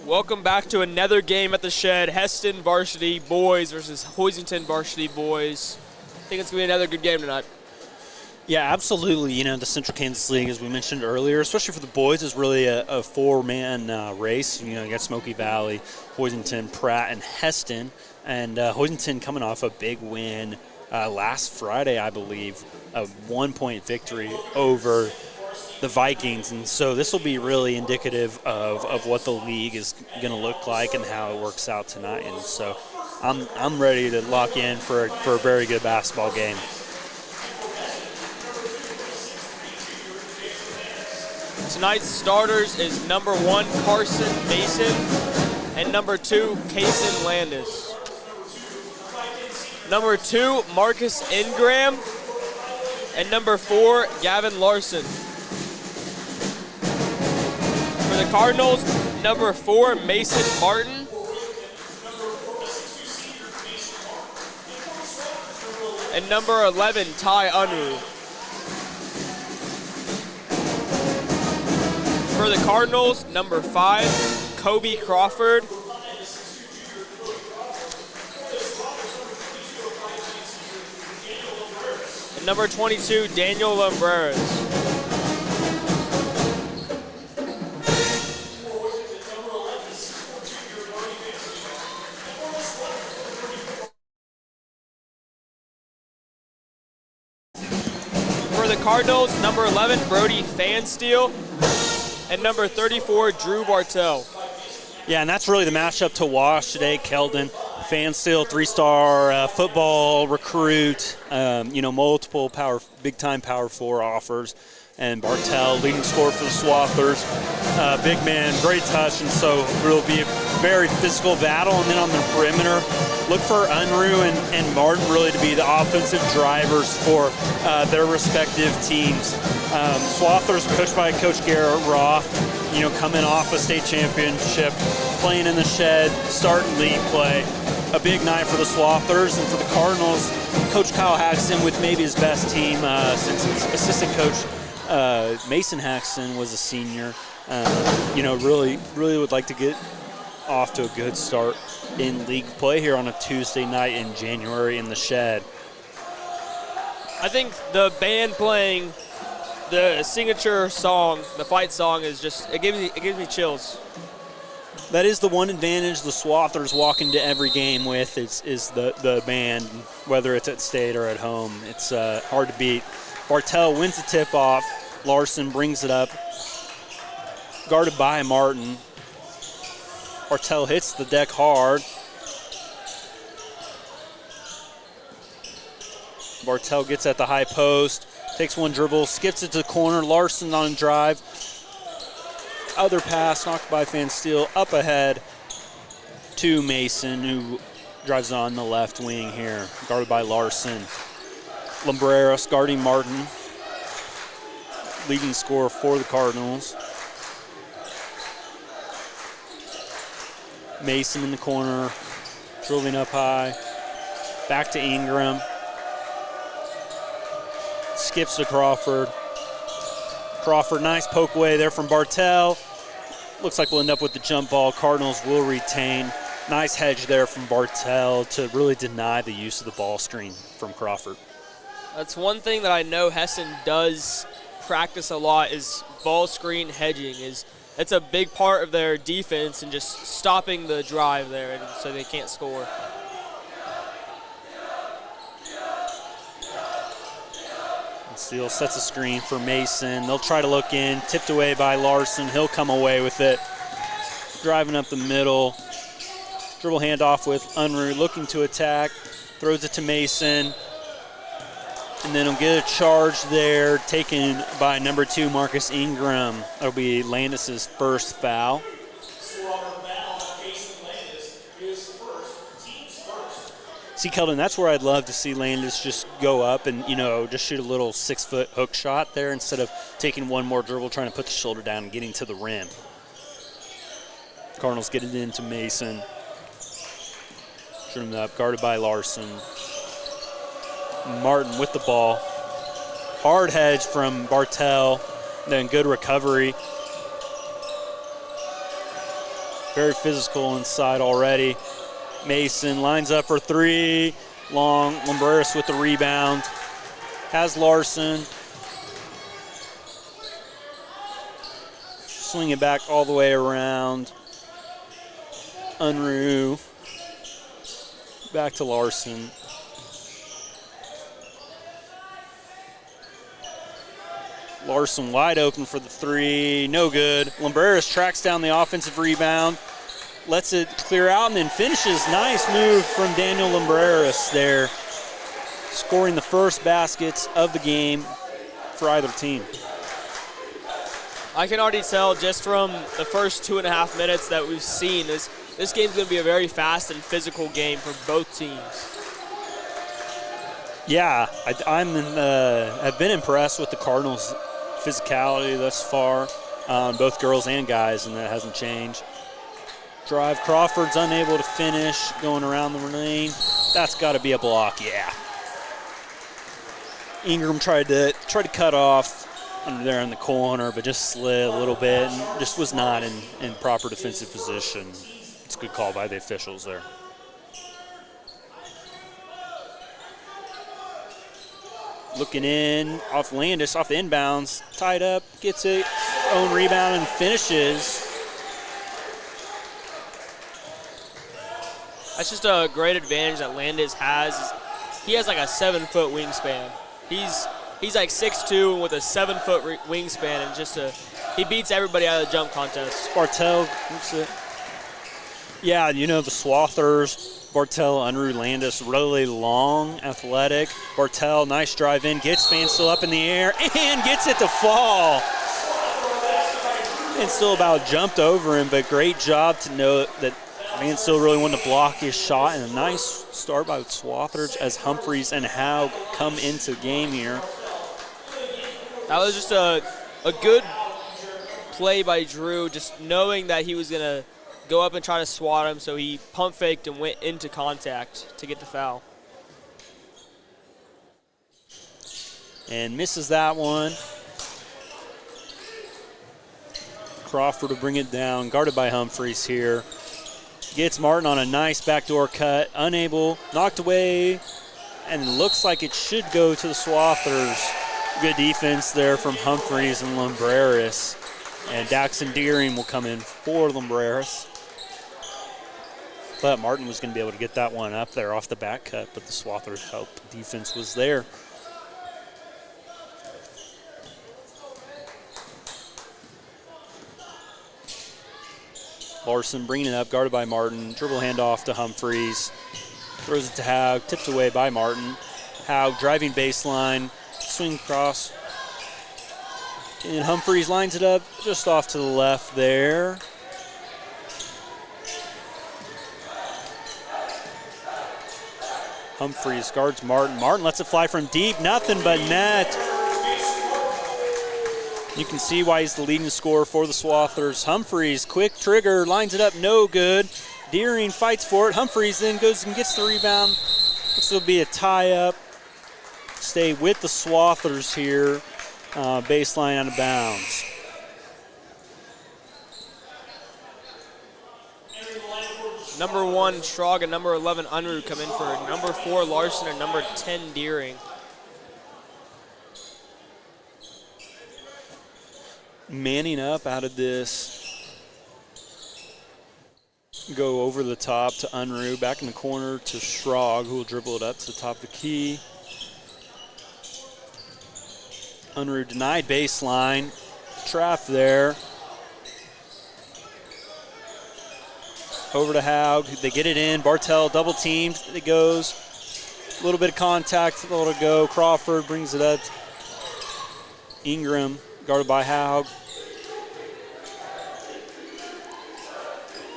Welcome back to another game at the Shed. Hesston varsity boys versus Hoisington varsity boys. I think it's going to be another good game tonight. Yeah, absolutely. You know, the Central Kansas League, as we mentioned earlier, especially for the boys, is really a four-man race. You know, you got Smoky Valley, Hoisington, Pratt, and Hesston. And Hoisington coming off a big win last Friday, I believe, a 1-point victory over the Vikings. And so this will be really indicative of what the league is going to look like and how it works out tonight. And so I'm ready to lock in for a very good basketball game. Tonight's starters is number 1, Carson Mason, and number 2, Kason Landis. Number 2, Marcus Ingram, and number 4, Gavin Larson. For the Cardinals, number 4, Mason Martin. And number 11, Ty Unruh. For the Cardinals, number 5, Kobe Crawford. And number 22, Daniel Lumbreras. For the Cardinals, number 11, Brody Fansteel. And number 34, Drew Bartell. Yeah, and that's really the matchup to watch today. Keldon, Fansteel, 3-star football recruit, multiple big-time Power 4 offers. And Bartell, leading scorer for the Swathers. Big man, great touch, and so it will be a very physical battle. And then on the perimeter, look for Unruh and Martin really to be the offensive drivers for their respective teams. Swathers, coached by Coach Garrett Roth, coming off a state championship, playing in the Shed, starting league play. A big night for the Swathers, and for the Cardinals, Coach Kyle Haxton with maybe his best team since his assistant coach Mason Haxton was a senior. Really would like to get off to a good start in league play here on a Tuesday night in January in the Shed. I think the band playing the signature song, the fight song, is just it gives me chills. That is the one advantage the Swathers walk into every game with is the band, whether it's at state or at home. It's hard to beat. Bartell wins the tip-off. Larson brings it up, guarded by Martin. Bartell hits the deck hard. Bartell gets at the high post, takes one dribble, skips it to the corner. Larson on drive. Other pass knocked by Fansteel up ahead to Mason, who drives on the left wing here, guarded by Larson. Lumbreras guarding Martin, leading scorer for the Cardinals. Mason in the corner, dribbling up high. Back to Ingram. Skips to Crawford. Crawford, nice poke away there from Bartell. Looks like we'll end up with the jump ball. Cardinals will retain. Nice hedge there from Bartell to really deny the use of the ball screen from Crawford. That's one thing that I know Hesston does practice a lot is ball screen hedging. It's a big part of their defense and just stopping the drive there so they can't score. Steele sets a screen for Mason. They'll try to look in. Tipped away by Larson. He'll come away with it. Driving up the middle. Dribble handoff with Unruh looking to attack. Throws it to Mason. And then he'll get a charge there taken by number 2, Marcus Ingram. That'll be Landis' first foul. See, Keldon, that's where I'd love to see Landis just go up and, just shoot a little 6-foot hook shot there instead of taking one more dribble, trying to put the shoulder down and getting to the rim. Cardinals get it into Mason. Trimmed up, guarded by Larson. Martin with the ball. Hard hedge from Bartell, then good recovery. Very physical inside already. Mason lines up for three. Long. Lumbreras with the rebound. Has Larson. Swing it back all the way around. Unruh. Back to Larson. Larson wide open for the three. No good. Lumbreras tracks down the offensive rebound. Lets it clear out and then finishes. Nice move from Daniel Lumbreras there. Scoring the first baskets of the game for either team. I can already tell just from the first 2.5 minutes that we've seen, this game's going to be a very fast and physical game for both teams. Yeah, I've been impressed with the Cardinals' physicality thus far, both girls and guys, and that hasn't changed. Drive, Crawford's unable to finish, going around the lane. That's got to be a block, yeah. Ingram tried to cut off under there in the corner, but just slid a little bit and just was not in proper defensive position. It's a good call by the officials there. Looking in, off Landis, off the inbounds, tied up, gets it, own rebound and finishes. That's just a great advantage that Landis has. He has like a 7-foot wingspan. He's like 6'2" with a 7-foot wingspan, and he beats everybody out of the jump contest. Bartel, yeah, the Swathers, Bartel, Unruh, Landis, really long, athletic. Bartel, nice drive in, gets Fanstil up in the air, and gets it to fall. And still about jumped over him, but great job to know that Fanstil really wanted to block his shot, and a nice start by the Swathers as Humphreys and Haug come into the game here. That was just a good play by Drew, just knowing that he was going to go up and try to swat him, so he pump faked and went into contact to get the foul. And misses that one. Crawford to bring it down, guarded by Humphreys here. Gets Martin on a nice backdoor cut, unable, knocked away, and looks like it should go to the Swathers. Good defense there from Humphreys and Lumbreras. And Daxon Deering will come in for Lumbreras. But Martin was going to be able to get that one up there off the back cut, but the Swathers help. Defense was there. Larson bringing it up, guarded by Martin. Dribble handoff to Humphreys. Throws it to Haug, tipped away by Martin. Haug driving baseline, swing across. And Humphreys lines it up just off to the left there. Humphreys guards Martin. Martin lets it fly from deep, nothing but net. You can see why he's the leading scorer for the Swathers. Humphreys, quick trigger, lines it up, no good. Deering fights for it. Humphreys then goes and gets the rebound. This will be a tie-up. Stay with the Swathers here. Baseline out of bounds. Number 1, Schrag, and number 11, Unruh come in for number 4, Larson, and number 10, Deering. Manning up out of this. Go over the top to Unruh, back in the corner to Schrag, who will dribble it up to the top of the key. Unruh denied baseline, trapped there. Over to Haug, they get it in. Bartel double teamed, it goes. A little bit of contact, a little to go. Crawford brings it up. Ingram guarded by Haug.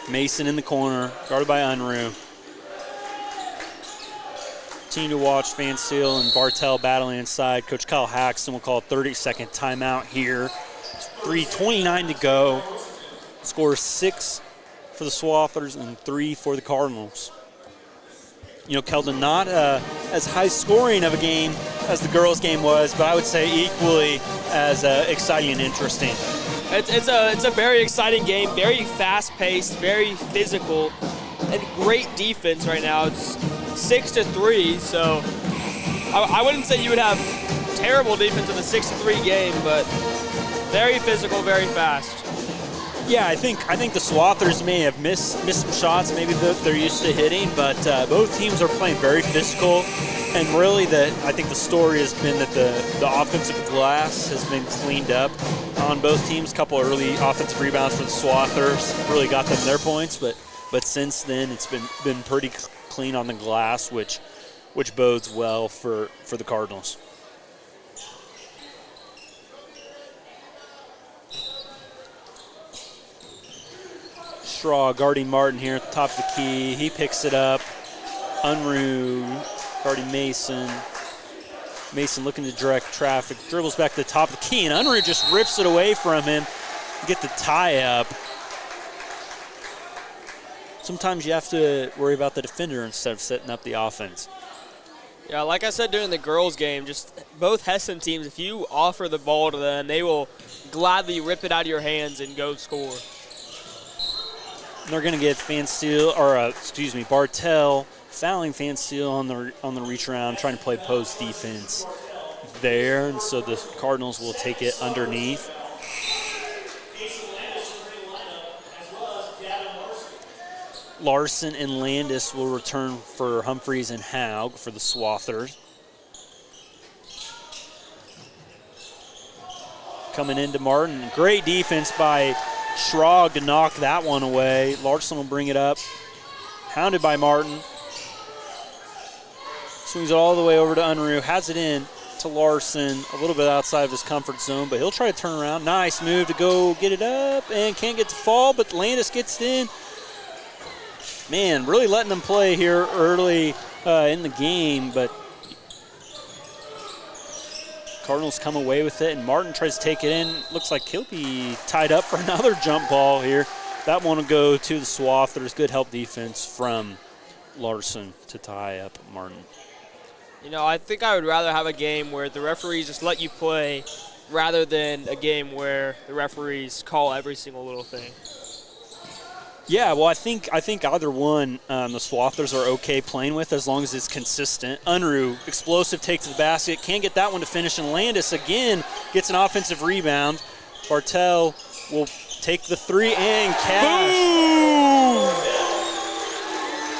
Mason in the corner, guarded by Unruh. Continue to watch Fanstil and Bartel battling inside. Coach Kyle Haxton will call a 30-second timeout here. 3:29 to go. Score 6 for the Swathers and 3 for the Cardinals. Keldon, not as high scoring of a game as the girls' game was, but I would say equally as exciting and interesting. It's a very exciting game, very fast-paced, very physical, and great defense right now. It's 6-3, so I wouldn't say you would have terrible defense in a 6-3 game, but very physical, very fast. Yeah, I think the Swathers may have missed some shots, maybe that they're used to hitting, but both teams are playing very physical. And really, I think the story has been that the offensive glass has been cleaned up on both teams. A couple early offensive rebounds for the Swathers really got them their points, but since then it's been pretty clean on the glass, which bodes well for the Cardinals. Straw guarding Martin here at the top of the key. He picks it up. Unruh guarding Mason. Mason looking to direct traffic. Dribbles back to the top of the key, and Unruh just rips it away from him to get the tie up. Sometimes you have to worry about the defender instead of setting up the offense. Yeah, like I said during the girls' game, just both Hesston teams, if you offer the ball to them, they will gladly rip it out of your hands and go score. And they're going to get Bartell fouling Fansteel on the reach around, trying to play post defense there, and so the Cardinals will take it underneath. Larson and Landis will return for Humphreys and Haug for the Swathers. Coming into Martin, great defense by Schrag to knock that one away. Larson will bring it up, hounded by Martin. Swings it all the way over to Unruh, has it in to Larson, a little bit outside of his comfort zone, but he'll try to turn around. Nice move to go get it up, and can't get to fall, but Landis gets it in. Man, really letting them play here early in the game, but Cardinals come away with it, and Martin tries to take it in. Looks like he'll be tied up for another jump ball here. That one will go to the Swathers. Good help defense from Larson to tie up Martin. You know, I think I would rather have a game where the referees just let you play rather than a game where the referees call every single little thing. Yeah, well, I think either one the Swathers are okay playing with as long as it's consistent. Unruh, explosive take to the basket, can't get that one to finish, and Landis again gets an offensive rebound. Bartell will take the three and cash.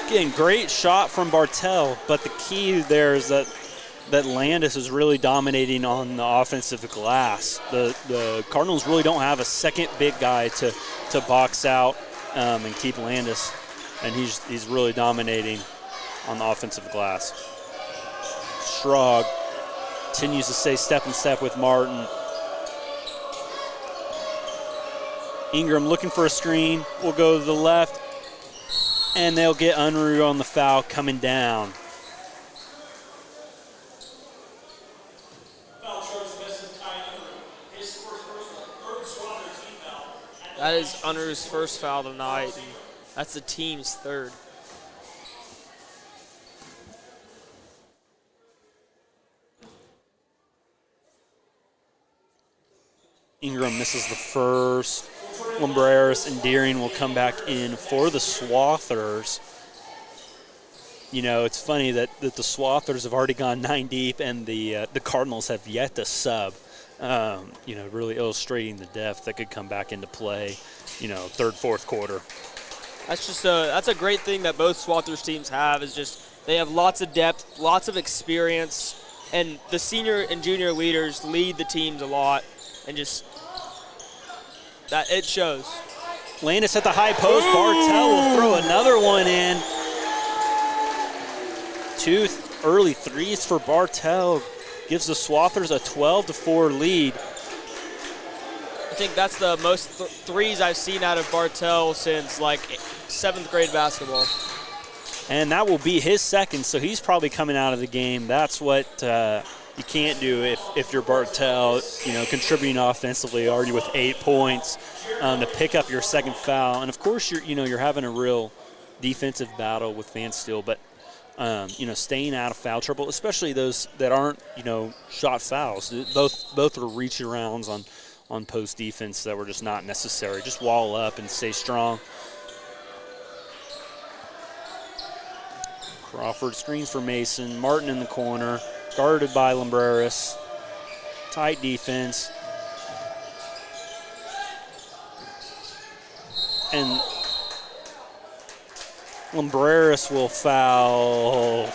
Boom! Again, great shot from Bartell, but the key there is that Landis is really dominating on the offensive glass. The Cardinals really don't have a second big guy to box out and keep Landis, and he's really dominating on the offensive glass. Schrag continues to stay step in step with Martin. Ingram looking for a screen, will go to the left, and they'll get Unruh on the foul coming down. That is Unruh's first foul tonight, and that's the team's third. Ingram misses the first. Lumbreras and Deering will come back in for the Swathers. You know, it's funny that the Swathers have already gone 9 deep, and the Cardinals have yet to sub. You know, really illustrating the depth that could come back into play, you know, third, fourth quarter. That's a great thing that both Swathers teams have, is just they have lots of depth, lots of experience, and the senior and junior leaders lead the teams a lot, and just that it shows. Landis at the high post. Bartell will throw another one in. 2 early threes for Bartell. Gives the Swathers a 12-4 lead. I think that's the most threes I've seen out of Bartell since like 7th grade basketball. And that will be his second, so he's probably coming out of the game. That's what you can't do if you're Bartell, you know, contributing offensively already with 8 points to pick up your second foul. And of course, you're having a real defensive battle with Van Steel, but you know, staying out of foul trouble, especially those that aren't, you know, shot fouls. Both are reach arounds on post defense that were just not necessary. Just wall up and stay strong. Crawford screens for Mason. Martin in the corner, guarded by Lumbreras. Tight defense. And Lumbreras will foul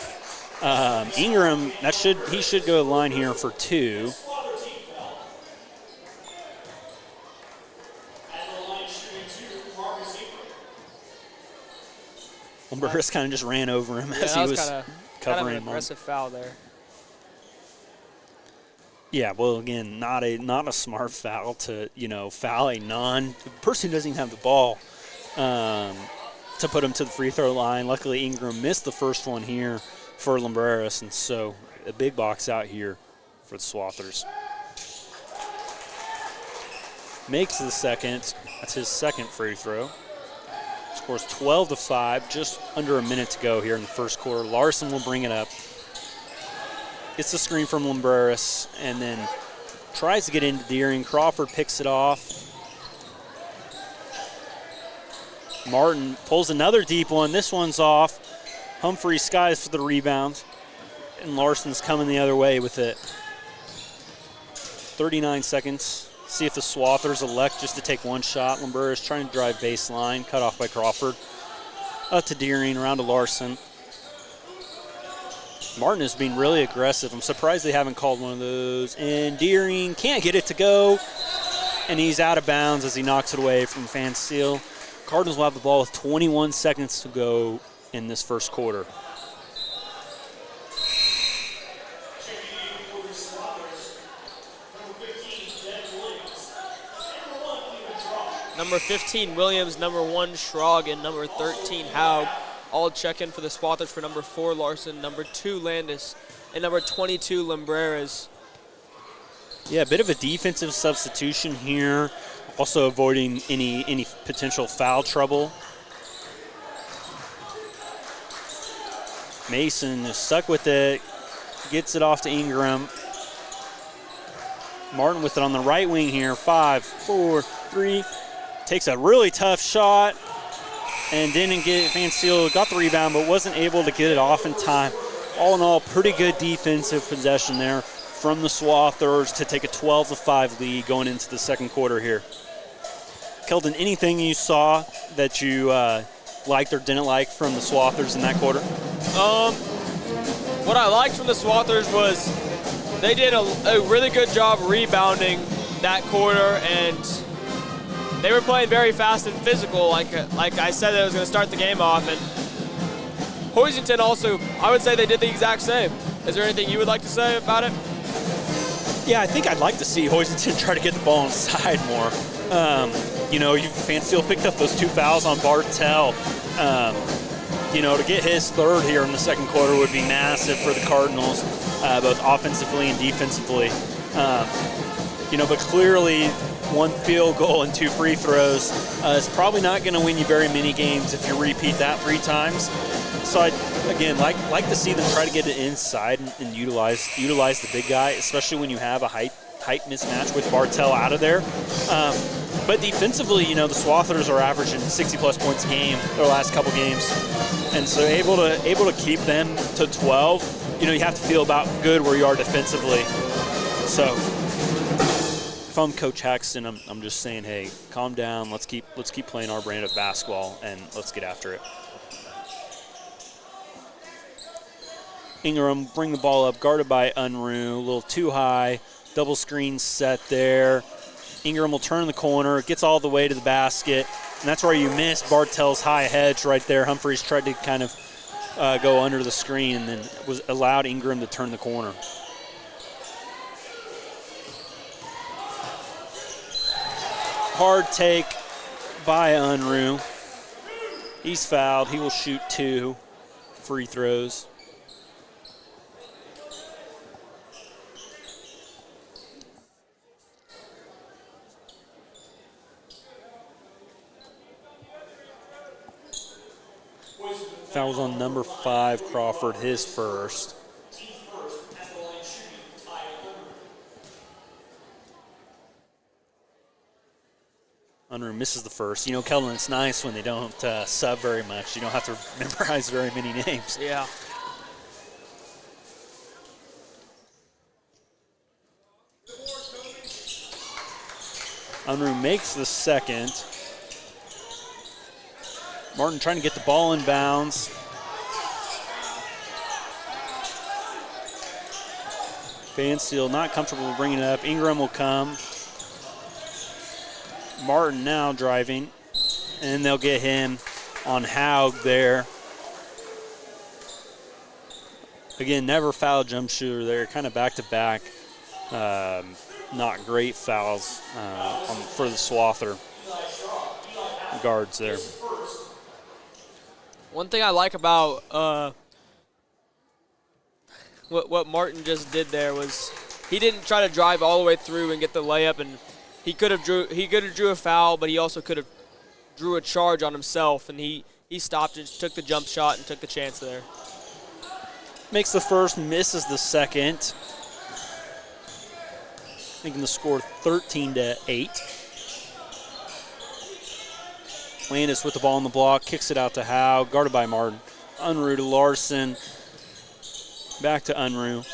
Ingram. He should go to the line here for 2. Lumbreras kind of just ran over him as he was covering him. An aggressive foul there. Yeah, well, again, not a smart foul to foul a person who doesn't even have the ball to put him to the free throw line. Luckily, Ingram missed the first one here for Lumbreras, and so a big box out here for the Swathers. Makes the second. That's his second free throw. Scores 12-5, just under a minute to go here in the first quarter. Larson will bring it up. Gets the screen from Lumbreras and then tries to get into Deering. Crawford picks it off. Martin pulls another deep one. This one's off. Humphrey skies for the rebound. And Larson's coming the other way with it. 39 seconds. See if the Swathers elect just to take one shot. Lumbreras trying to drive baseline. Cut off by Crawford. Up to Deering, around to Larson. Martin is being really aggressive. I'm surprised they haven't called one of those. And Deering can't get it to go. And he's out of bounds as he knocks it away from Van Steele. Cardinals will have the ball with 21 seconds to go in this first quarter. Number 15, Williams. Number 1, Schrag. And number 13, Haug. All check in for the Swathers for number 4, Larson. Number 2, Landis. And number 22, Lumbreras. Yeah, a bit of a defensive substitution here. Also avoiding any potential foul trouble. Mason is stuck with it. Gets it off to Ingram. Martin with it on the right wing here. 5, 4, 3. Takes a really tough shot and didn't get Van Steele. Got the rebound but wasn't able to get it off in time. All in all, pretty good defensive possession there from the Swathers to take a 12-5 lead going into the second quarter here. Keldon, anything you saw that you liked or didn't like from the Swathers in that quarter? What I liked from the Swathers was they did a really good job rebounding that quarter, and they were playing very fast and physical, like I said that was going to start the game off. And Hoisington also, I would say they did the exact same. Is there anything you would like to say about it? Yeah, I think I'd like to see Hoisington try to get the ball inside more. Van Steele picked up those 2 fouls on Bartel. To get his third here in the second quarter would be massive for the Cardinals, both offensively and defensively. But clearly 1 field goal and 2 free throws is probably not going to win you very many games if you repeat that 3 times. So I'd, again, like to see them try to get it inside and utilize the big guy, especially when you have a height mismatch with Bartel out of there. But defensively, the Swathers are averaging 60-plus points a game their last couple games. And so able to keep them to 12, you have to feel about good where you are defensively. So if I'm Coach Hesston, I'm just saying, hey, calm down. Let's keep playing our brand of basketball and let's get after it. Ingram bring the ball up, guarded by Unruh, a little too high, double screen set there. Ingram will turn the corner, gets all the way to the basket, and that's where you miss Bartel's high hedge right there. Humphreys tried to kind of go under the screen and then was allowed Ingram to turn the corner. Hard take by Unruh. He's fouled. He will shoot 2 free throws. Fouls on number 5, Crawford, his first. Unruh misses the first. You know, Keldon, it's nice when they don't sub very much. You don't have to memorize very many names. Yeah. Unruh makes the second. Martin trying to get the ball in bounds. Fansteel not comfortable bringing it up. Ingram will come. Martin now driving, and they'll get him on Haug there. Again, never foul jump shooter there, kind of back-to-back. Not great fouls for the Swather guards there. One thing I like about what Martin just did there was he didn't try to drive all the way through and get the layup, and he could have drew a foul, but he also could have drew a charge on himself, and he stopped and took the jump shot and took the chance there. Makes the first, misses the second. Making the score 13-8. Landis with the ball on the block, kicks it out to Howe, guarded by Martin. Unruh to Larson. Back to Unruh.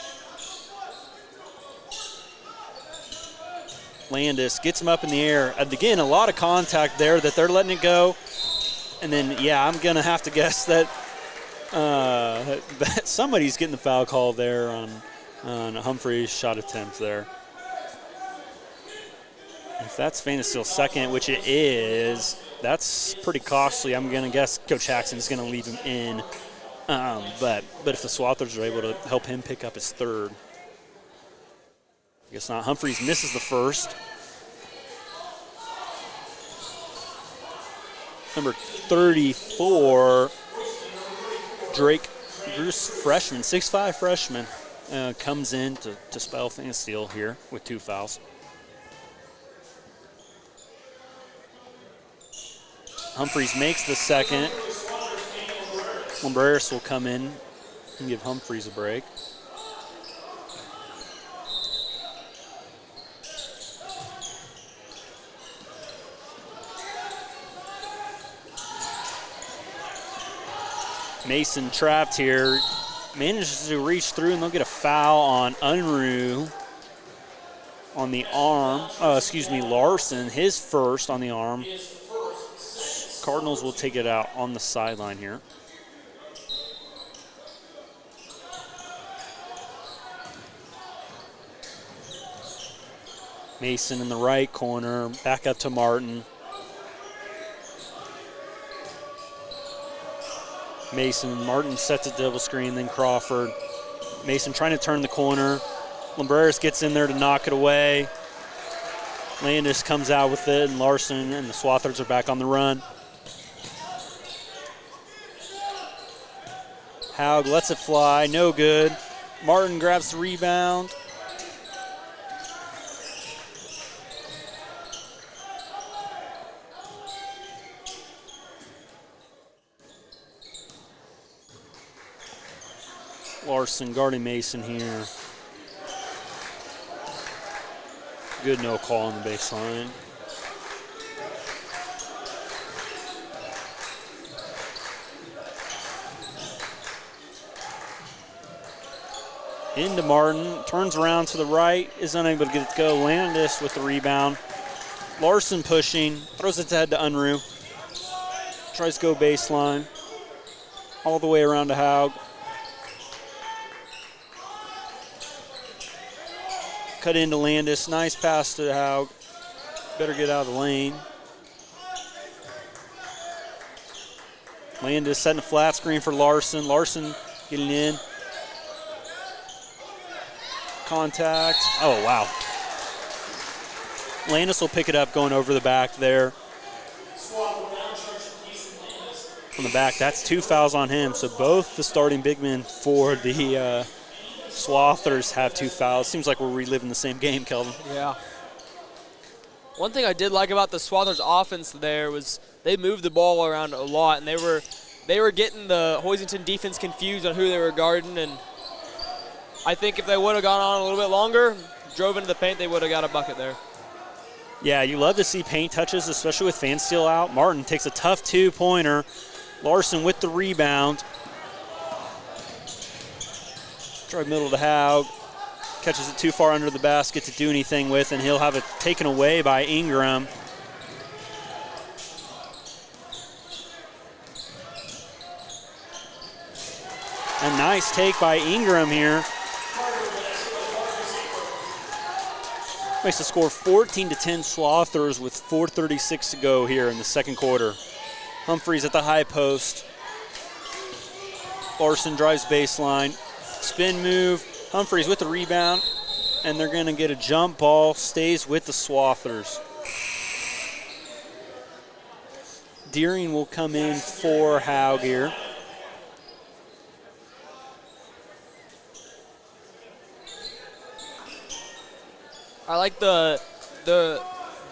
Landis gets him up in the air. And again, a lot of contact there that they're letting it go. And then, yeah, I'm going to have to guess that somebody's getting the foul call there on Humphrey's shot attempt there. If that's Fantasteel's second, which it is, that's pretty costly. I'm going to guess Coach Jackson's going to leave him in. But if the Swathers are able to help him pick up his third. I guess not. Humphreys misses the first. Number 34, Drake Bruce, freshman, 6'5" freshman, comes in to spell Fansteel here with 2 fouls. Humphreys makes the second. Lumbreras will come in and give Humphreys a break. Mason trapped here, manages to reach through, and they'll get a foul on Unruh on the arm. Larson, his first on the arm. Cardinals will take it out on the sideline here. Mason in the right corner, back up to Martin. Martin sets a double screen, then Crawford. Mason trying to turn the corner. Lumbreras gets in there to knock it away. Landis comes out with it, and Larson and the Swathers are back on the run. Haug lets it fly, no good. Martin grabs the rebound. Larson guarding Mason here. Good no call on the baseline. Into Martin, turns around to the right, is unable to get it to go. Landis with the rebound. Larson pushing, throws it head to Unruh. Tries to go baseline. All the way around to Haug. Cut into Landis, nice pass to Haug. Better get out of the lane. Landis setting a flat screen for Larson. Larson getting in. Contact. Oh, wow. Landis will pick it up going over the back there. From the back, that's 2 fouls on him. So both the starting big men for the Swathers have 2 fouls. Seems like we're reliving the same game, Kelvin. Yeah. One thing I did like about the Swathers offense there was they moved the ball around a lot, and they were getting the Hoisington defense confused on who they were guarding, and I think if they would have gone on a little bit longer, drove into the paint, they would have got a bucket there. Yeah, you love to see paint touches, especially with Fansteel out. Martin takes a tough two-pointer. Larson with the rebound. Drive middle to Haug. Catches it too far under the basket to do anything with, and he'll have it taken away by Ingram. A nice take by Ingram here. Makes the score 14-10 Slothers with 4:36 to go here in the second quarter. Humphreys at the high post. Larson drives baseline. Spin move. Humphreys with the rebound. And they're going to get a jump ball. Stays with the Slothers. Deering will come in for Haug here. I like the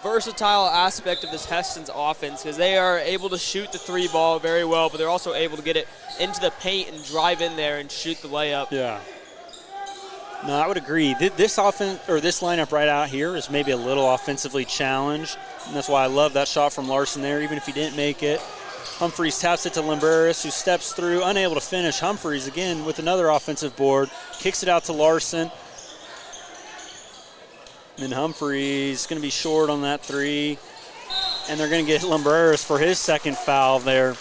versatile aspect of this Hesston's offense because they are able to shoot the three ball very well, but they're also able to get it into the paint and drive in there and shoot the layup. Yeah. No, I would agree. This offense or this lineup right out here is maybe a little offensively challenged, and that's why I love that shot from Larson there, even if he didn't make it. Humphreys taps it to Limberis, who steps through, unable to finish. Humphreys again with another offensive board, kicks it out to Larson. And then Humphreys going to be short on that three. And they're going to get Lumbreras for his second foul there.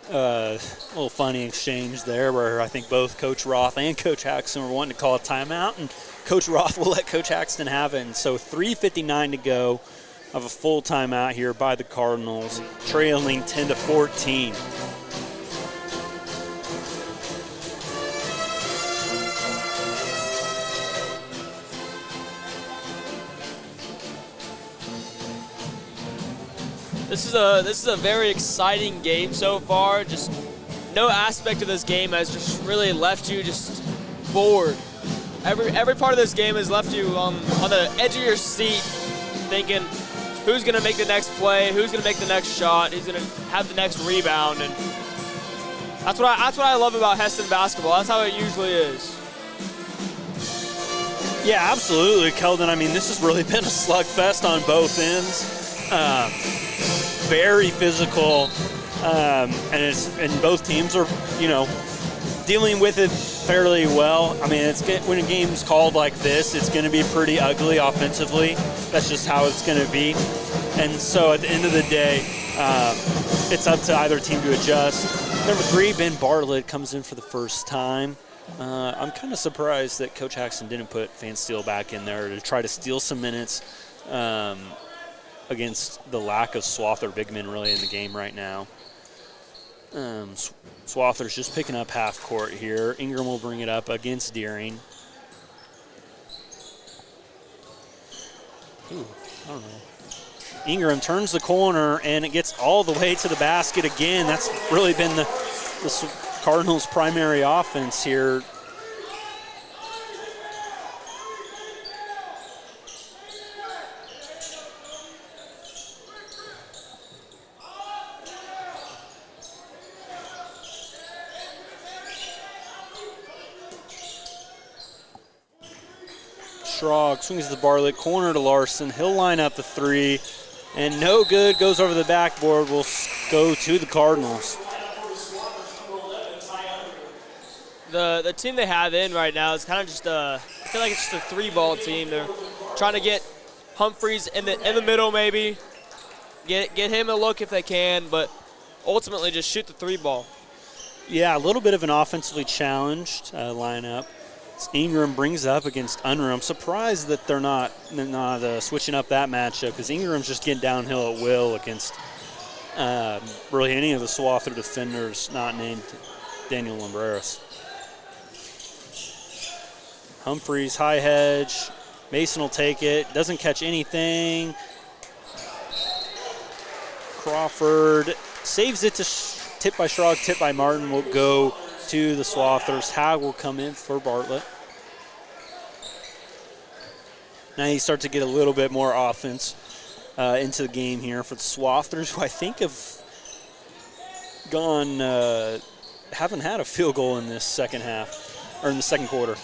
A little funny exchange there where I think both Coach Roth and Coach Haxton were wanting to call a timeout, and Coach Roth will let Coach Haxton have it. And so 3:59 to go of a full timeout here by the Cardinals, trailing 10-14. This is a very exciting game so far. Just no aspect of this game has just really left you just bored. Every part of this game has left you on the edge of your seat, thinking who's gonna make the next play, who's gonna make the next shot, who's gonna have the next rebound, and that's what I love about Hesston basketball. That's how it usually is. Yeah, absolutely, Keldon. I mean, this has really been a slugfest on both ends. Very physical, and both teams are, dealing with it fairly well. I mean, when a game's called like this, it's going to be pretty ugly offensively. That's just how it's going to be. And so at the end of the day, it's up to either team to adjust. Number 3, Ben Bartlett comes in for the first time. I'm kind of surprised that Coach Haxton didn't put Fansteel back in there to try to steal some minutes against the lack of Swather big men really in the game right now. Swather's just picking up half court here. Ingram will bring it up against Deering. I don't know. Ingram turns the corner, and it gets all the way to the basket again. That's really been the Cardinals' primary offense here. Schrog swings the Bartlett, corner to Larson. He'll line up the 3, and no good. Goes over the backboard. Will go to the Cardinals. The team they have in right now is kind of just I feel like it's just a 3-ball team. They're trying to get Humphreys in the middle, maybe get him a look if they can, but ultimately just shoot the 3-ball. Yeah, a little bit of an offensively challenged lineup. Ingram brings up against Unruh. I'm surprised that they're not switching up that matchup, because Ingram's just getting downhill at will against really any of the Swather defenders not named Daniel Lumbreras. Humphreys, high hedge. Mason will take it. Doesn't catch anything. Crawford saves it to tip by Schrog, tip by Martin. Will go to the Swathers. Haug will come in for Bartlett. Now you start to get a little bit more offense into the game here for the Swathers, who I think have gone, haven't had a field goal in this second half, or in the second quarter.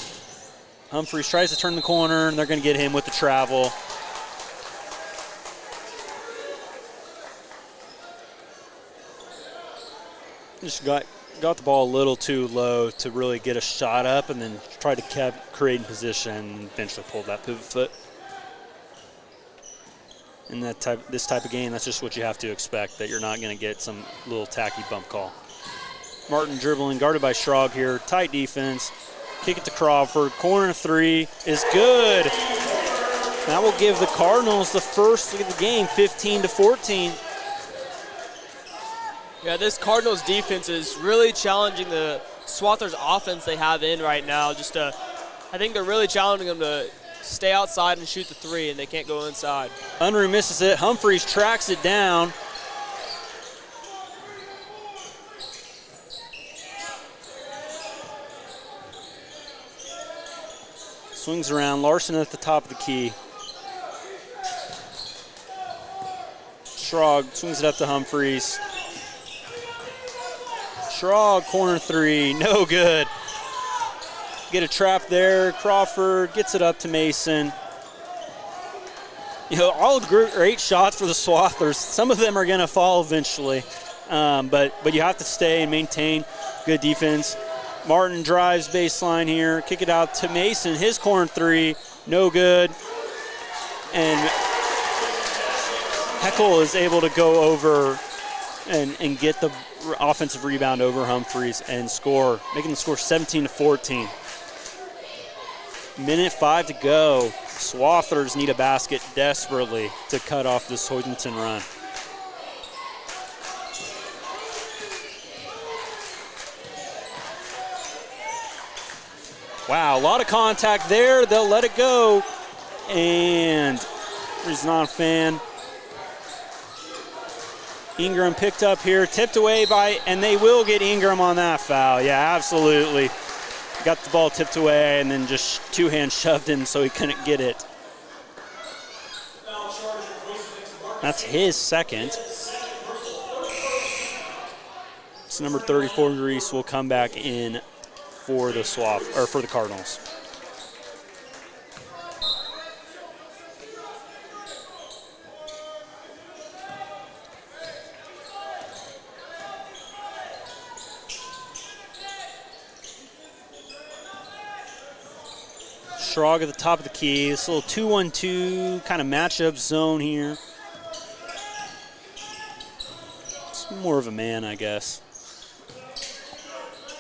Humphreys tries to turn the corner, and they're going to get him with the travel. Just got the ball a little too low to really get a shot up, and then tried to keep creating position, and eventually pulled that pivot foot. In this type of game, that's just what you have to expect, that you're not going to get some little tacky bump call. Martin dribbling, guarded by Schrog here. Tight defense. Kick it to Crawford. Corner 3 is good. That will give the Cardinals the first of the game, 15-14. Yeah, this Cardinals defense is really challenging the Swathers offense they have in right now. I think they're really challenging them to stay outside and shoot the 3, and they can't go inside. Unruh misses it. Humphreys tracks it down. Swings around. Larson at the top of the key. Schrog swings it up to Humphreys. Schrog, corner 3, no good. Get a trap there. Crawford gets it up to Mason. You know, all great shots for the Swathers. Some of them are going to fall eventually, but you have to stay and maintain good defense. Martin drives baseline here. Kick it out to Mason. His corner 3, no good. And Heckel is able to go over and get the offensive rebound over Humphreys and score, making the score 17-14. Minute 5 to go. Swathers need a basket desperately to cut off this Hoisington run. Wow, a lot of contact there. They'll let it go. And he's not a fan. Ingram picked up here, tipped away and they will get Ingram on that foul. Yeah, absolutely. Got the ball tipped away and then just two-hand shoved him so he couldn't get it. That's his second. So number 34, Reese, will come back in for the Cardinals. Schrog at the top of the key. This little 2-1-2 kind of matchup zone here. It's more of a man, I guess.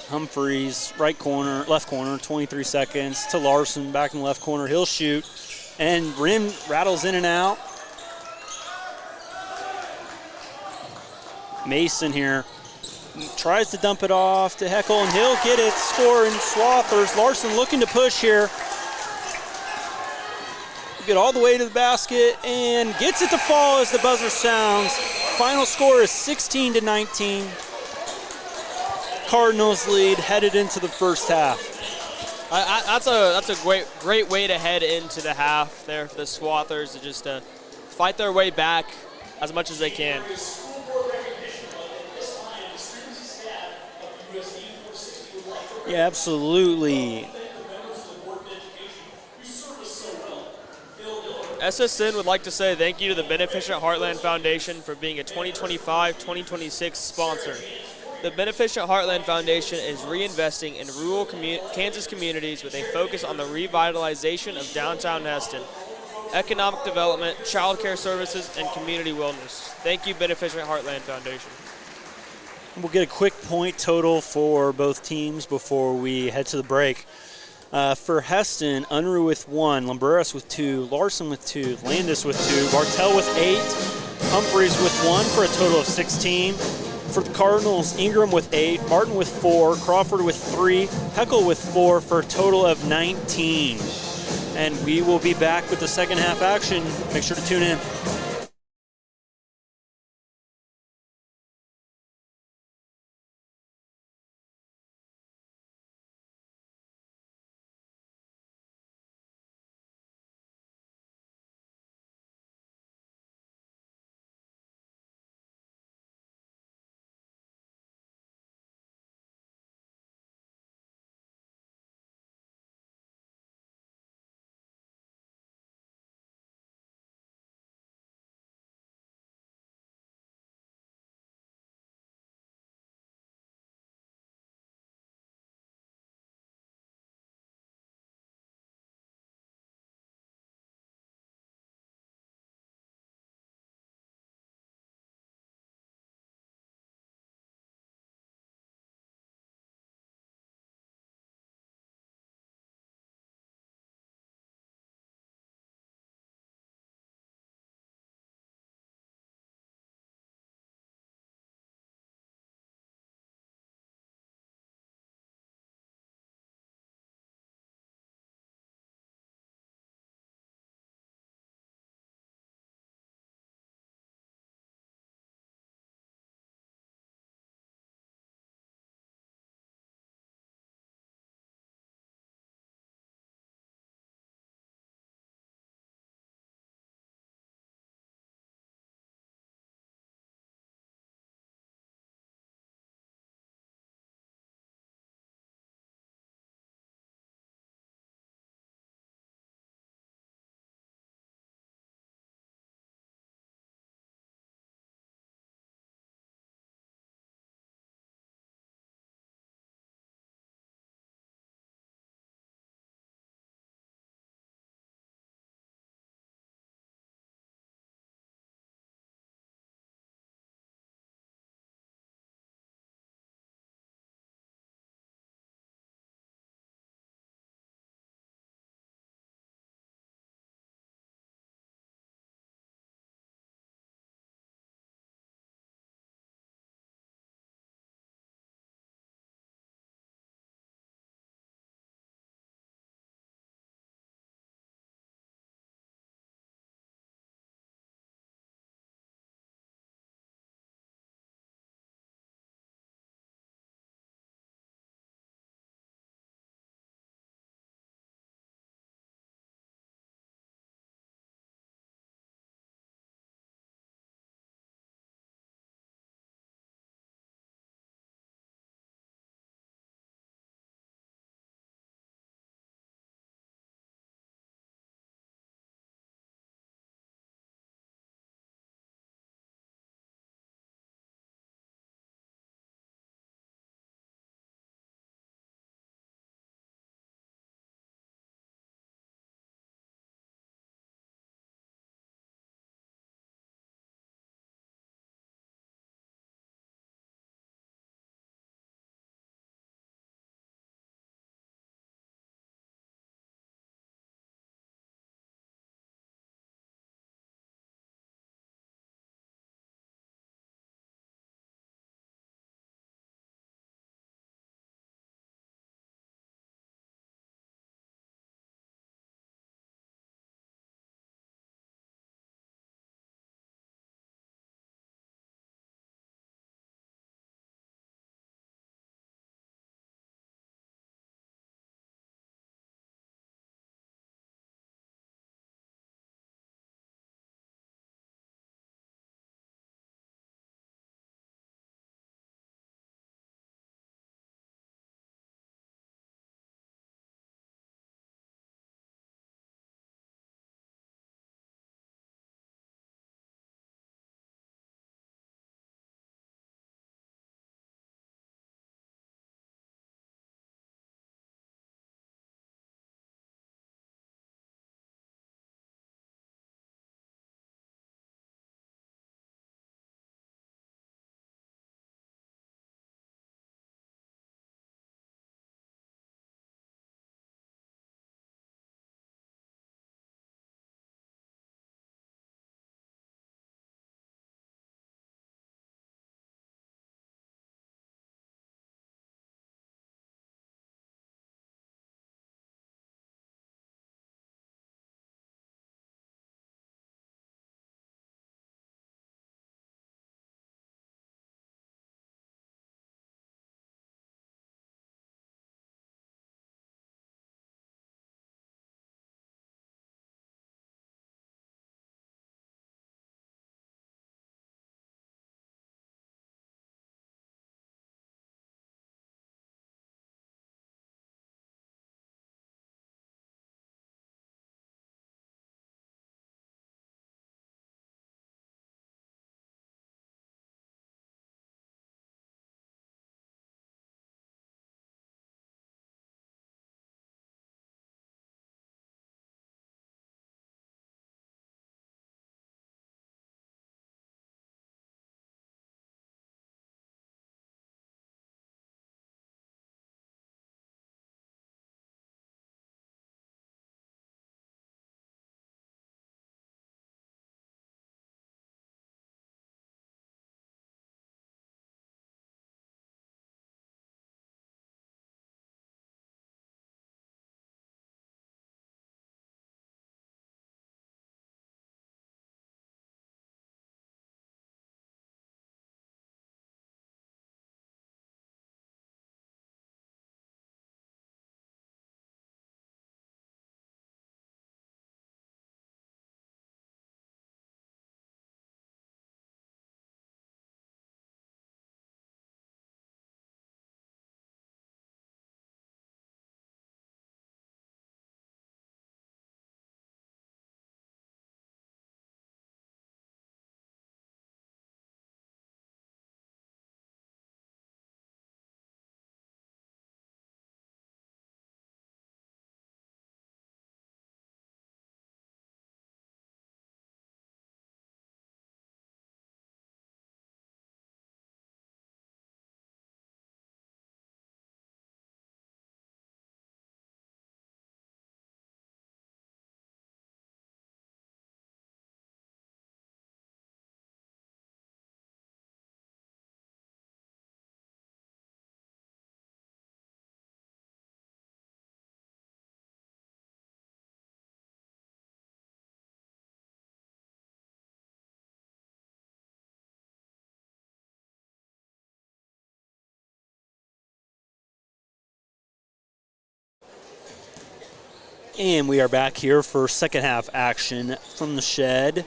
Humphreys, right corner, left corner, 23 seconds to Larson, back in the left corner. He'll shoot, and rim rattles in and out. Mason here tries to dump it off to Heckel, and he'll get it. Score in Swathers. Larson looking to push here. Get all the way to the basket and gets it to fall as the buzzer sounds. Final score is 16-19. Cardinals lead headed into the first half. That's a great way to head into the half there for the Swathers, to just fight their way back as much as they can. Yeah, absolutely. SSN would like to say thank you to the Beneficent Heartland Foundation for being a 2025-2026 sponsor. The Beneficent Heartland Foundation is reinvesting in rural Kansas communities with a focus on the revitalization of downtown Hesston, economic development, child care services, and community wellness. Thank you, Beneficent Heartland Foundation. We'll get a quick point total for both teams before we head to the break. For Hesston, Unruh with 1, Lumbreras with 2, Larson with 2, Landis with 2, Bartell with 8, Humphreys with 1 for a total of 16. For the Cardinals, Ingram with 8, Martin with 4, Crawford with 3, Heckel with 4 for a total of 19. And we will be back with the second half action. Make sure to tune in. And we are back here for second half action from the shed.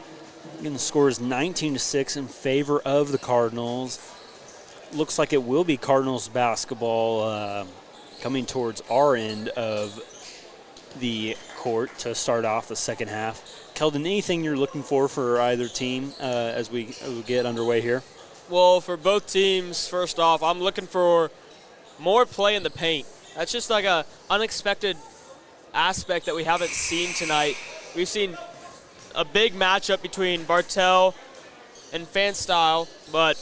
Again, the score is 19-6 in favor of the Cardinals. Looks like it will be Cardinals basketball coming towards our end of the court to start off the second half. Keldon, anything you're looking for either team as we get underway here? Well, for both teams, first off, I'm looking for more play in the paint. That's just like a unexpected aspect that we haven't seen tonight. We've seen a big matchup between Bartell and Fanstyle, but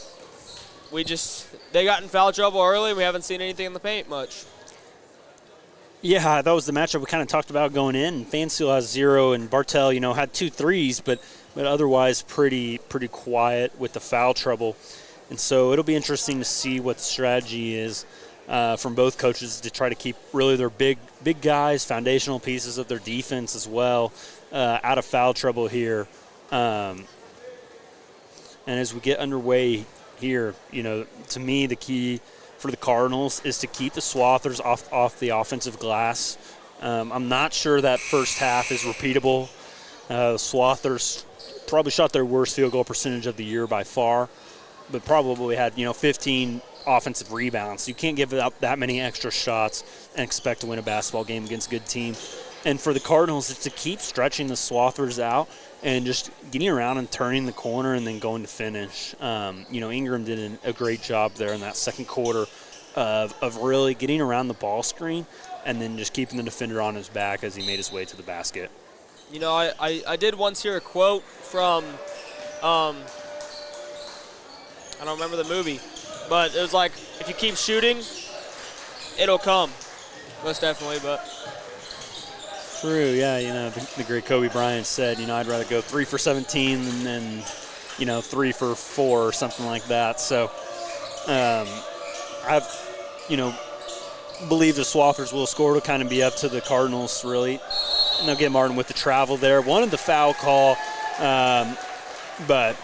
they got in foul trouble early, and we haven't seen anything in the paint much. Yeah, that was the matchup we kind of talked about going in. Fanstyle has 0, and Bartell, had 2 threes, but otherwise pretty quiet with the foul trouble. And so it'll be interesting to see what the strategy is from both coaches to try to keep really their big guys, foundational pieces of their defense as well, out of foul trouble here. And as we get underway here, to me the key for the Cardinals is to keep the Swathers off the offensive glass. I'm not sure that first half is repeatable. The Swathers probably shot their worst field goal percentage of the year by far, but probably had 15 offensive rebounds. You can't give up that many extra shots and expect to win a basketball game against a good team. And for the Cardinals, it's to keep stretching the Swathers out and just getting around and turning the corner and then going to finish. Ingram did a great job there in that second quarter of really getting around the ball screen and then just keeping the defender on his back as he made his way to the basket. I did once hear a quote from, I don't remember the movie, but it was like, if you keep shooting, it'll come. Most definitely, but. True, yeah, the great Kobe Bryant said, I'd rather go 3 for 17 than 3 for 4 or something like that. So I've, believe the Swathers will score to kind of be up to the Cardinals, really. And they'll get Martin with the travel there. Wanted the foul call, but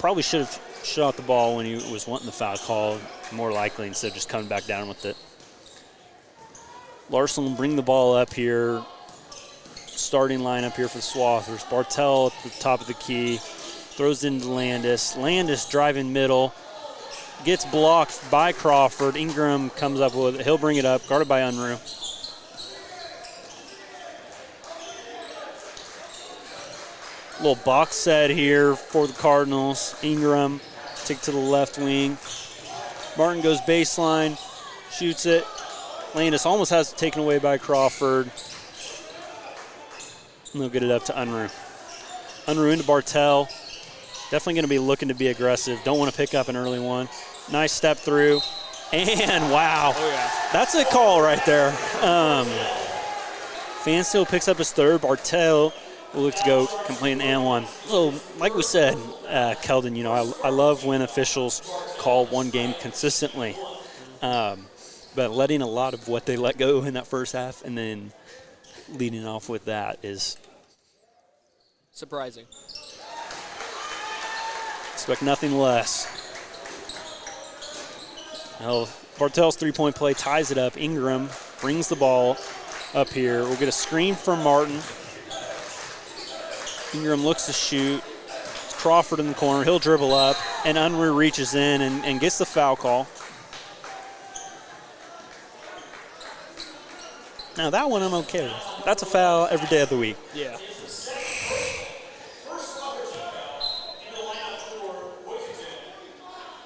probably should have shot the ball when he was wanting the foul call, more likely, instead of just coming back down with it. Larson will bring the ball up here. Starting lineup here for the Swathers. Bartell at the top of the key. Throws into Landis. Landis driving middle. Gets blocked by Crawford. Ingram comes up with it. He'll bring it up. Guarded by Unruh. Little box set here for the Cardinals. Ingram take to the left wing. Martin goes baseline. Shoots it. Landis almost has it taken away by Crawford. And they'll get it up to Unruh. Unruh into Bartell. Definitely going to be looking to be aggressive. Don't want to pick up an early one. Nice step through. And wow. Oh, yeah. That's a call right there. Fansteel picks up his third. Bartell will look to go complete an and one. So, like we said, Keldon, I love when officials call one game consistently. But letting a lot of what they let go in that first half and then leading off with that is surprising. Expect nothing less. Now, Bartell's three-point play ties it up. Ingram brings the ball up here. We'll get a screen from Martin. Ingram looks to shoot. It's Crawford in the corner. He'll dribble up, and Unruh reaches in and gets the foul call. Now, that one I'm okay with. That's a foul every day of the week. Yeah.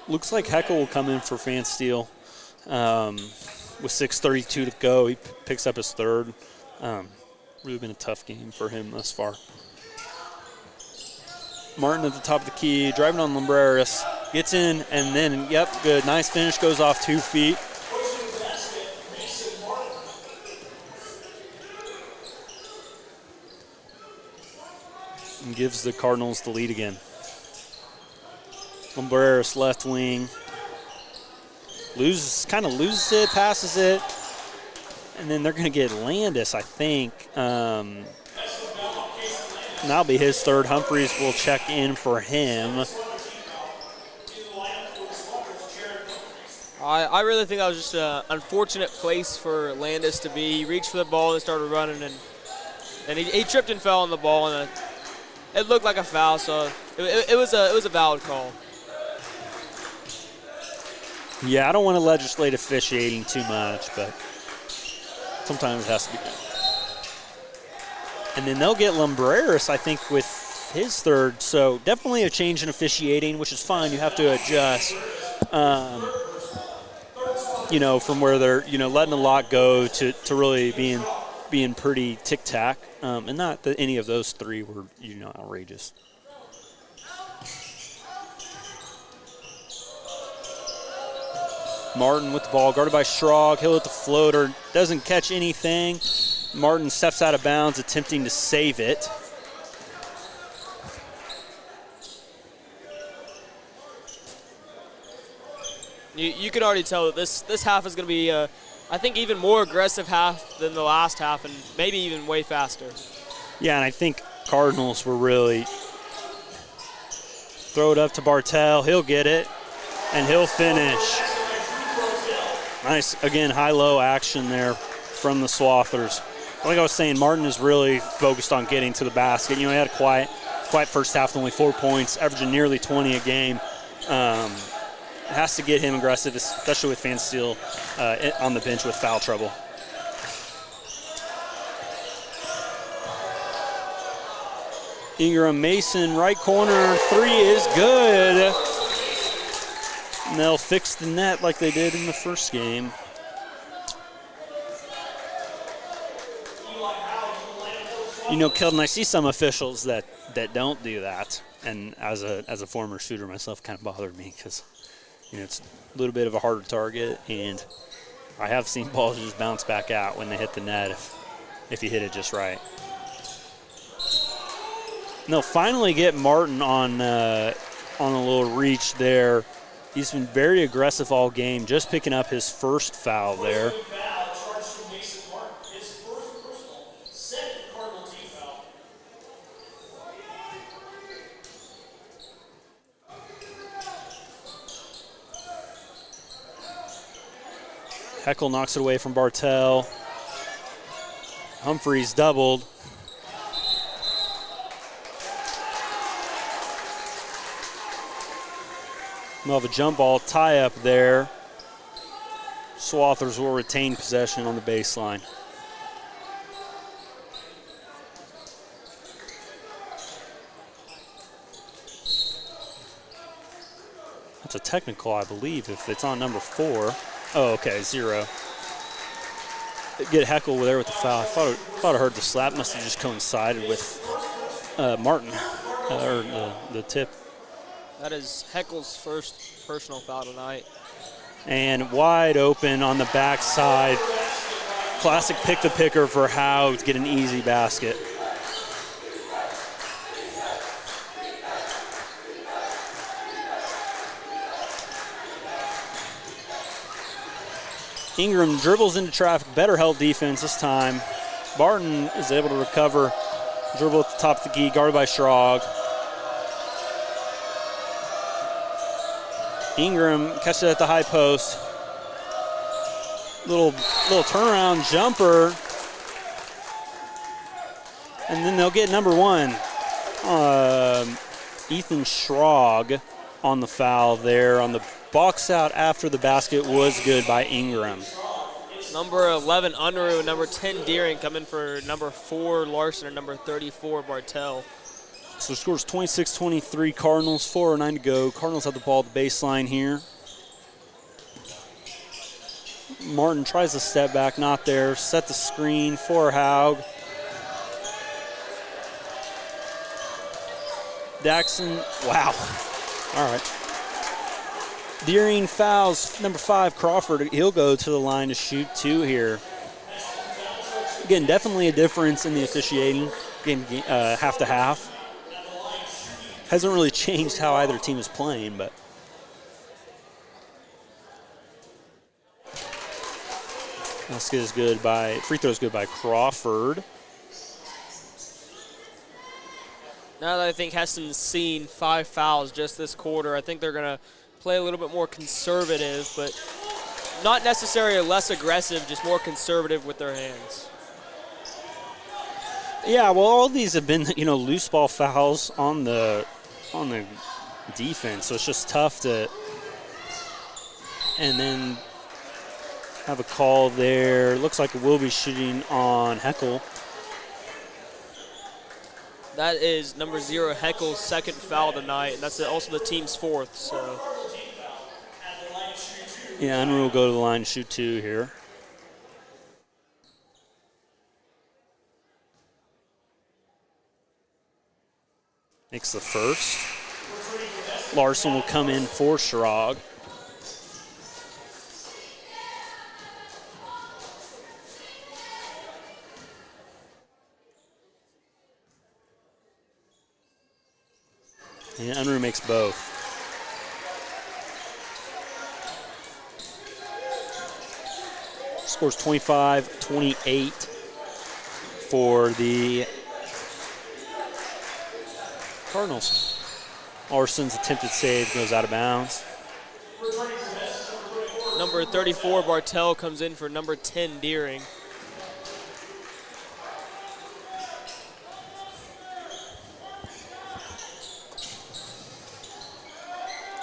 Looks like Heckle will come in for Fansteel with 6:32 to go. He picks up his third. Really been a tough game for him thus far. Martin at the top of the key, driving on Lumbreras. Gets in, and then, yep, good. Nice finish, goes off 2 feet. And gives the Cardinals the lead again. Lumbreras left wing. Kind of loses it, passes it. And then they're going to get Landis, I think. And that'll be his third. Humphreys will check in for him. I really think that was just an unfortunate place for Landis to be. He reached for the ball and started running, and he tripped and fell on the ball, and it looked like a foul, so it was a valid call. Yeah, I don't want to legislate officiating too much, but sometimes it has to be done. And then they'll get Lumbreras, I think, with his third, so definitely a change in officiating, which is fine. You have to adjust. From where they're, letting a lot go to really being pretty tic-tac. And not that any of those three were, outrageous. Martin with the ball, guarded by Schrog. He'll hit the floater, doesn't catch anything. Martin steps out of bounds, attempting to save it. You can already tell that this half is going to be, I think, even more aggressive half than the last half, and maybe even way faster. Yeah, and I think Cardinals were really throw it up to Bartell. He'll get it, and he'll finish. Nice, again, high-low action there from the Swathers. Like I was saying, Martin is really focused on getting to the basket. He had a quiet first half with only 4 points, averaging nearly 20 a game. It has to get him aggressive, especially with Van Steel on the bench with foul trouble. Ingram Mason, right corner, three is good. And they'll fix the net like they did in the first game. Keldon, I see some officials that don't do that. And as a former shooter myself, kind of bothered me because it's a little bit of a harder target, and I have seen balls just bounce back out when they hit the net if you hit it just right. And they'll finally get Martin on a little reach there. He's been very aggressive all game, just picking up his first foul there. Heckel knocks it away from Bartell. Humphreys doubled. We'll have a jump ball tie-up there. Swathers will retain possession on the baseline. That's a technical, I believe, if it's on number 4. Oh, okay, 0. Get Heckel there with the foul. I thought I heard the slap. Must have just coincided with Martin, or the tip. That is Heckel's first personal foul tonight. And wide open on the backside. Classic pick the picker for Howe to get an easy basket. Ingram dribbles into traffic, better held defense this time. Barton is able to recover, dribble at the top of the key, guarded by Schrog. Ingram catches it at the high post. Little turnaround jumper. And then they'll get number 1. Ethan Schrog on the foul there on the box out after the basket was good by Ingram. Number 11, Unruh, and number 10, Deering come in for number 4, Larson, and number 34, Bartell. So the score's 26-23 Cardinals, 4:09 to go. Cardinals have the ball at the baseline here. Martin tries to step back, not there. Set the screen for Haug. Daxon, wow. All right. Deering fouls number 5, Crawford. He'll go to the line to shoot 2 here. Again, definitely a difference in the officiating game half to half. Hasn't really changed how either team is playing, but basket is good by, free throw is good by Crawford. Now that I think Hesston's seen 5 fouls just this quarter, I think they're going to play a little bit more conservative, but not necessarily less aggressive, just more conservative with their hands. Yeah, well, all these have been, loose ball fouls on the defense, so it's just tough to. And then have a call there. Looks like we'll be shooting on Heckel. That is number 0, Heckel's second foul tonight, and that's also the team's 4th. So. Yeah, Unruh will go to the line and shoot 2 here. Makes the first. Larson will come in for Schrag. And Unruh makes both. Scores 25-28 for the Cardinals. Larson's attempted save goes out of bounds. Number 34, Bartell, comes in for number 10, Deering.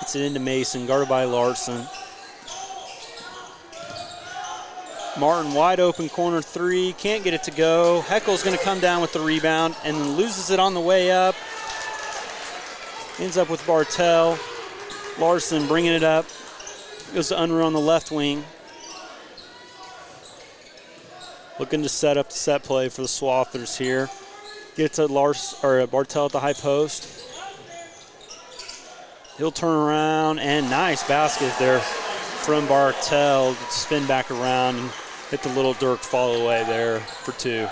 Gets it into Mason, guarded by Larson. Martin wide open corner 3, can't get it to go. Heckel's going to come down with the rebound and then loses it on the way up. Ends up with Bartell. Larson bringing it up. Goes to Unruh on the left wing. Looking to set up the set play for the Swathers here. Gets to Bartell at the high post. He'll turn around, and nice basket there from Bartell. Spin back around and hit the little Dirk follow away there for 2.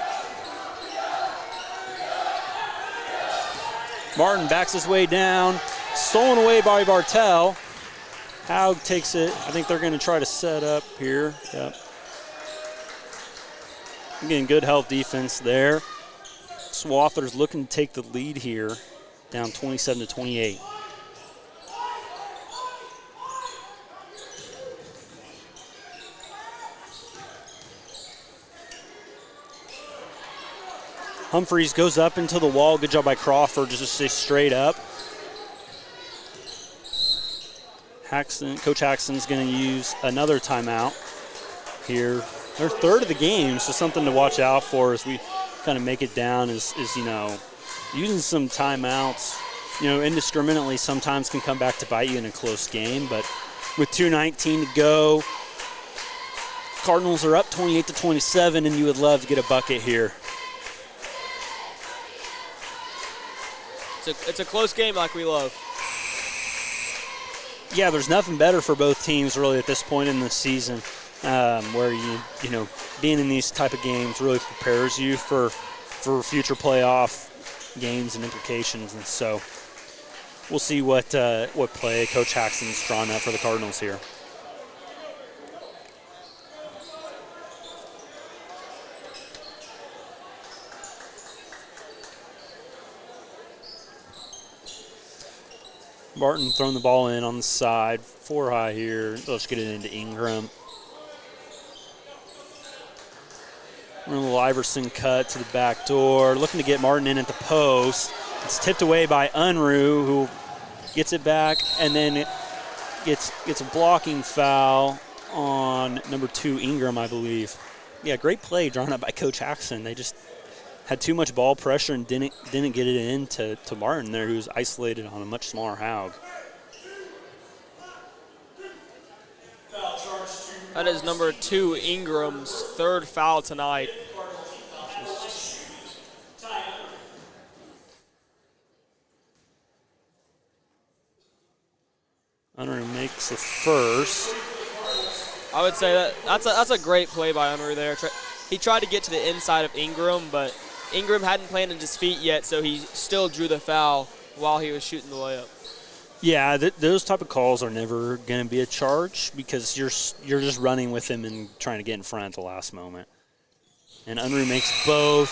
Martin backs his way down. Stolen away by Bartell. Haug takes it. I think they're going to try to set up here. Yep. Again, good help defense there. Swathers looking to take the lead here, down 27-28. Humphreys goes up into the wall. Good job by Crawford just to stay straight up. Coach Haxton's going to use another timeout here. Their 3rd of the game, so something to watch out for as we kind of make it down is using some timeouts, indiscriminately sometimes can come back to bite you in a close game. But with 2:19 to go, Cardinals are up 28-27, and you would love to get a bucket here. It's a close game like we love. Yeah, there's nothing better for both teams really at this point in the season, where being in these type of games really prepares you for future playoff games and implications. And so we'll see what play Coach Haxton's drawn up for the Cardinals here. Martin throwing the ball in on the side, 4 high here. Let's get it into Ingram. Little Iverson cut to the back door, looking to get Martin in at the post. It's tipped away by Unruh, who gets it back and then gets a blocking foul on number 2, Ingram, I believe. Yeah, great play drawn up by Coach Haxton. They just had too much ball pressure and didn't get it in to Martin there, who was isolated on a much smaller Haug. That is number 2, Ingram's 3rd foul tonight. Unruh makes the first. I would say that's a great play by Unruh there. He tried to get to the inside of Ingram, but Ingram hadn't planted his feet yet, so he still drew the foul while he was shooting the layup. Yeah, those type of calls are never going to be a charge because you're just running with him and trying to get in front at the last moment. And Unruh makes both.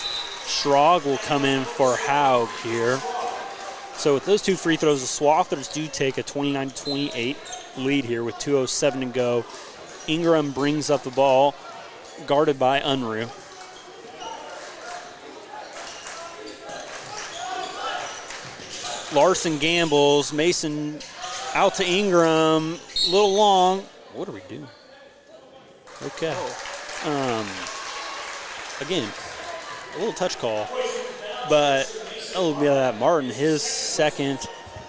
Schrag will come in for Haug here. So with those 2 free throws, the Swathers do take a 29-28 lead here with 2:07 to go Ingram brings up the ball, guarded by Unruh. Larson gambles. Mason out to Ingram. A little long. What do we do? Okay. Again, a little touch call. But Martin, his second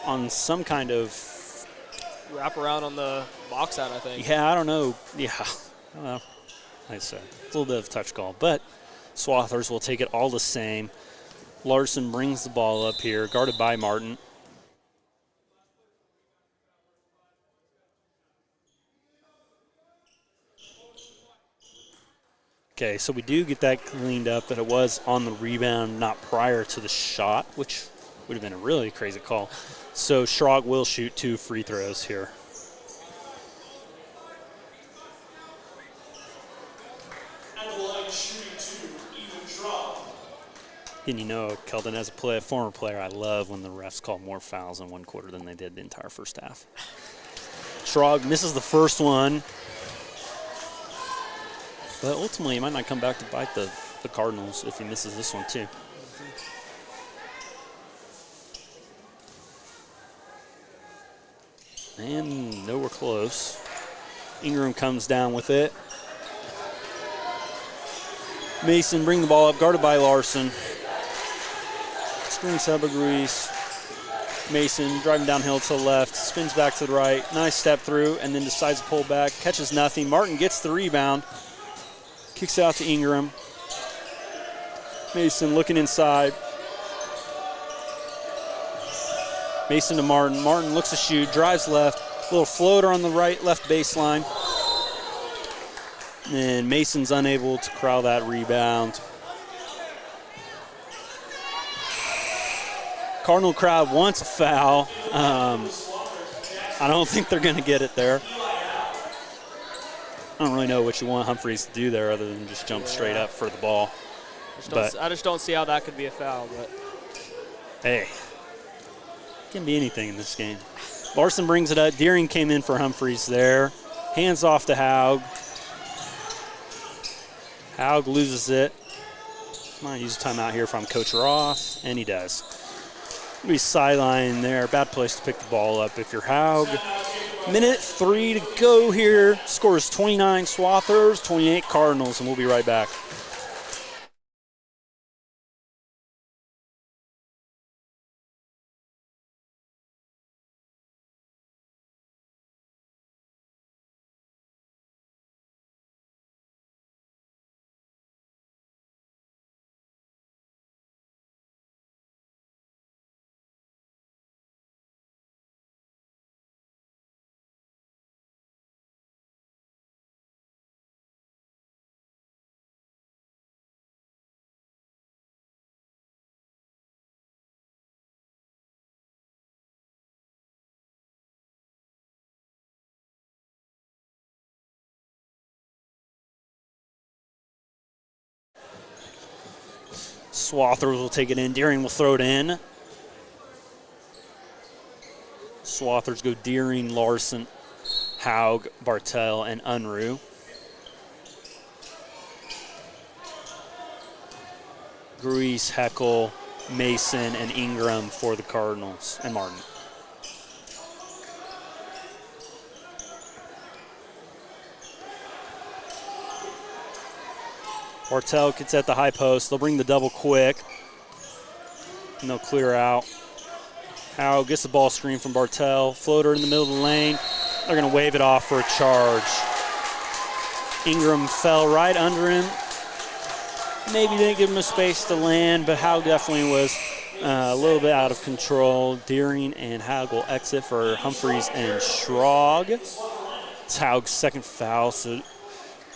on some kind of wrap around on the box out, I think. Yeah, I don't know. Yeah, well, like I said, it's a little bit of a touch call. But Swathers will take it all the same. Larson brings the ball up here, guarded by Martin. Okay, so we do get that cleaned up, that it was on the rebound, not prior to the shot, which would have been a really crazy call. So Schrog will shoot 2 free throws here. And you know, Keldon, as a former player, I love when the refs call more fouls in one quarter than they did the entire first half. Schrog misses the first one. But ultimately, he might not come back to bite the Cardinals if he misses this one, too. And nowhere close. Ingram comes down with it. Mason bring the ball up, guarded by Larson. Screen Sabagruis. Mason driving downhill to the left, spins back to the right. Nice step through, and then decides to pull back. Catches nothing. Martin gets the rebound. Kicks out to Ingram. Mason looking inside. Mason to Martin. Martin looks to shoot, drives left. Little floater on the left baseline. And Mason's unable to corral that rebound. Cardinal crowd wants a foul. I don't think they're going to get it there. I don't really know what you want Humphreys to do there other than just jump straight up for the ball. I just don't see how that could be a foul. But hey, it can be anything in this game. Larson brings it up. Deering came in for Humphreys there. Hands off to Haug. Haug loses it. Might use a timeout here if I'm Coach Roth, and he does. Be sideline there. Bad place to pick the ball up if you're Haug. Minute 3 to go here. Score is 29 Swathers, 28 Cardinals, and we'll be right back. Swathers will take it in. Deering will throw it in. Swathers go Deering, Larson, Haug, Bartel, and Unruh. Gruis, Heckel, Mason, and Ingram for the Cardinals, and Martin. Bartel gets at the high post. They'll bring the double quick. And they'll clear out. Howe gets the ball screen from Bartel. Floater in the middle of the lane. They're going to wave it off for a charge. Ingram fell right under him. Maybe didn't give him a space to land, but Howe definitely was a little bit out of control. Deering and Howe will exit for Humphreys and Schrog. It's Haugh's second foul, so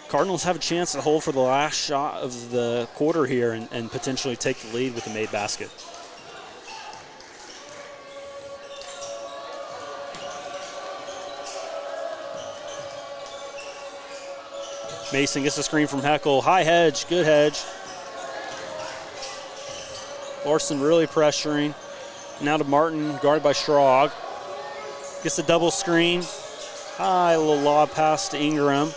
Cardinals have a chance to hold for the last shot of the quarter here and potentially take the lead with a made basket. Mason gets the screen from Heckel. High hedge, good hedge. Larson really pressuring. Now to Martin, guarded by Schrog. Gets the double screen. High little lob pass to Ingram.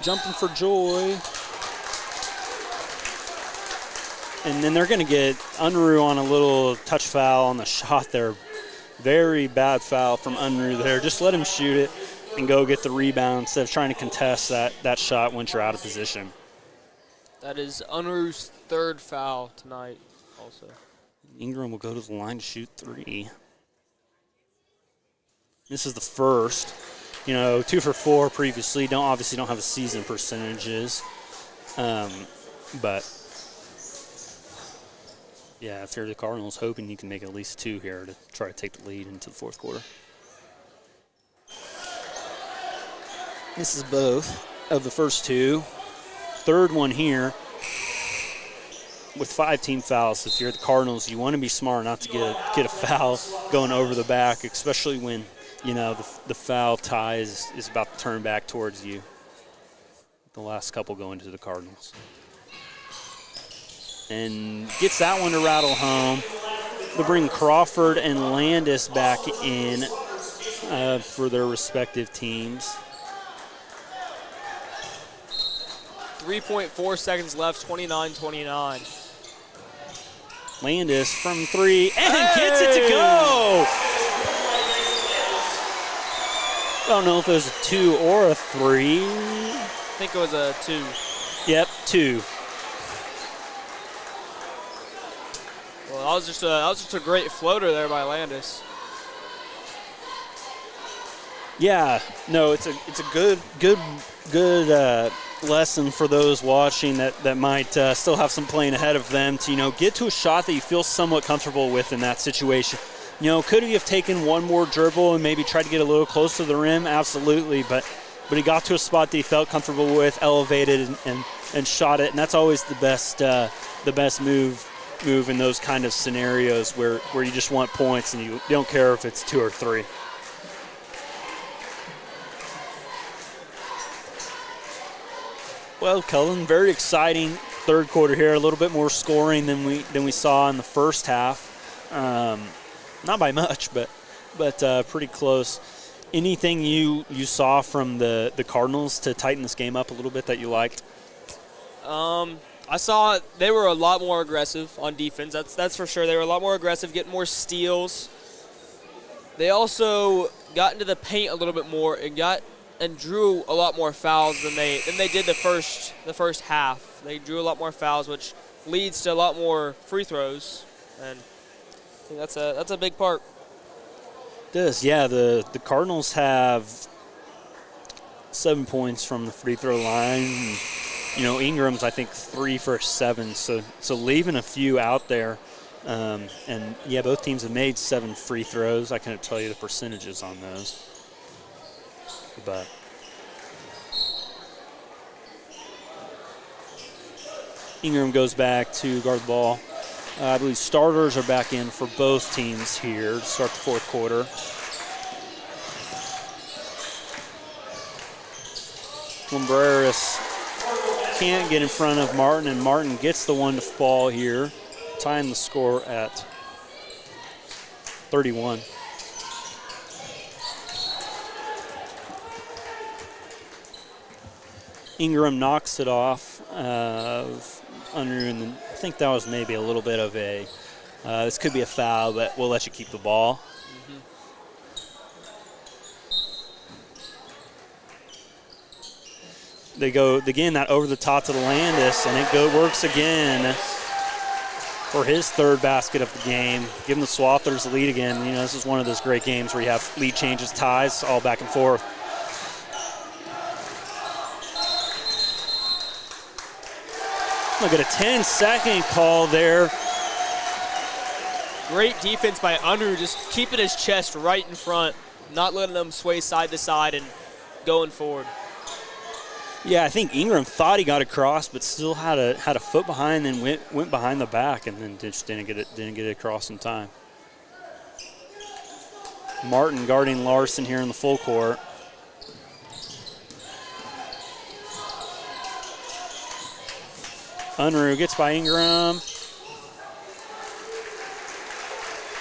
jumping for joy. And then they're going to get Unruh on a little touch foul on the shot there. Very bad foul from Unruh there. Just let him shoot it and go get the rebound instead of trying to contest that shot once you're out of position. That is Unruh's third foul tonight also. Ingram will go to the line to shoot 3. This is the first. 2 for 4 previously. Obviously don't have the season percentages. But yeah, if you're the Cardinals, hoping you can make at least 2 here to try to take the lead into the fourth quarter. This is both of the first 2. Third one here with 5 team fouls. If you're the Cardinals, you want to be smart not to get a foul going over the back, especially when the foul tie is about to turn back towards you. The last couple going to the Cardinals. And gets that one to rattle home. They'll bring Crawford and Landis back in for their respective teams. 3.4 seconds left, 29-29. Landis from 3 and gets it to go. I don't know if it was a 2 or a 3. I think it was a 2. Yep, 2. Well, that was just a great floater there by Landis. Yeah, no, it's a good lesson for those watching that might still have some playing ahead of them to get to a shot that you feel somewhat comfortable with in that situation. Could he have taken one more dribble and maybe tried to get a little closer to the rim? Absolutely, but he got to a spot that he felt comfortable with, elevated and shot it, and that's always the best move in those kind of scenarios where you just want points and you don't care if it's 2 or 3. Well, Cullen, very exciting third quarter here. A little bit more scoring than we saw in the first half. Not by much, but pretty close. Anything you saw from the Cardinals to tighten this game up a little bit that you liked? I saw they were a lot more aggressive on defense. That's for sure. They were a lot more aggressive, getting more steals. They also got into the paint a little bit more and drew a lot more fouls than they did the first half. They drew a lot more fouls, which leads to a lot more free throws, and I think that's a big part. It does, yeah. The Cardinals have 7 points from the free throw line. Ingram's I think 3 for 7, so leaving a few out there. And yeah, both teams have made 7 free throws. I couldn't tell you the percentages on those. But Ingram goes back to guard the ball. I believe starters are back in for both teams here to start the fourth quarter. Lumbreras can't get in front of Martin, and Martin gets the one to fall here, tying the score at 31. Ingram knocks it off Unruh, and then I think that was maybe a little bit of this could be a foul, but we'll let you keep the ball. Mm-hmm. They go again, that over the top to the Landis, and it works again for his third basket of the game, giving the Swathers the lead again. This is one of those great games where you have lead changes, ties, all back and forth. Look at a 10-second call there. Great defense by Unruh, just keeping his chest right in front, not letting them sway side to side and going forward. Yeah, I think Ingram thought he got across, but still had a foot behind, and went behind the back, and then just didn't get it across in time. Martin guarding Larson here in the full court. Unruh gets by Ingram.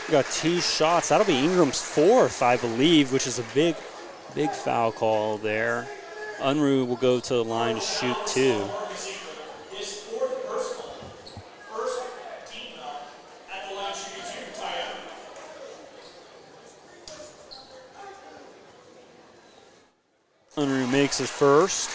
We got 2 shots. That'll be Ingram's 4th, I believe, which is a big foul call there. Unruh will go to the line to shoot 2. Unruh makes his first.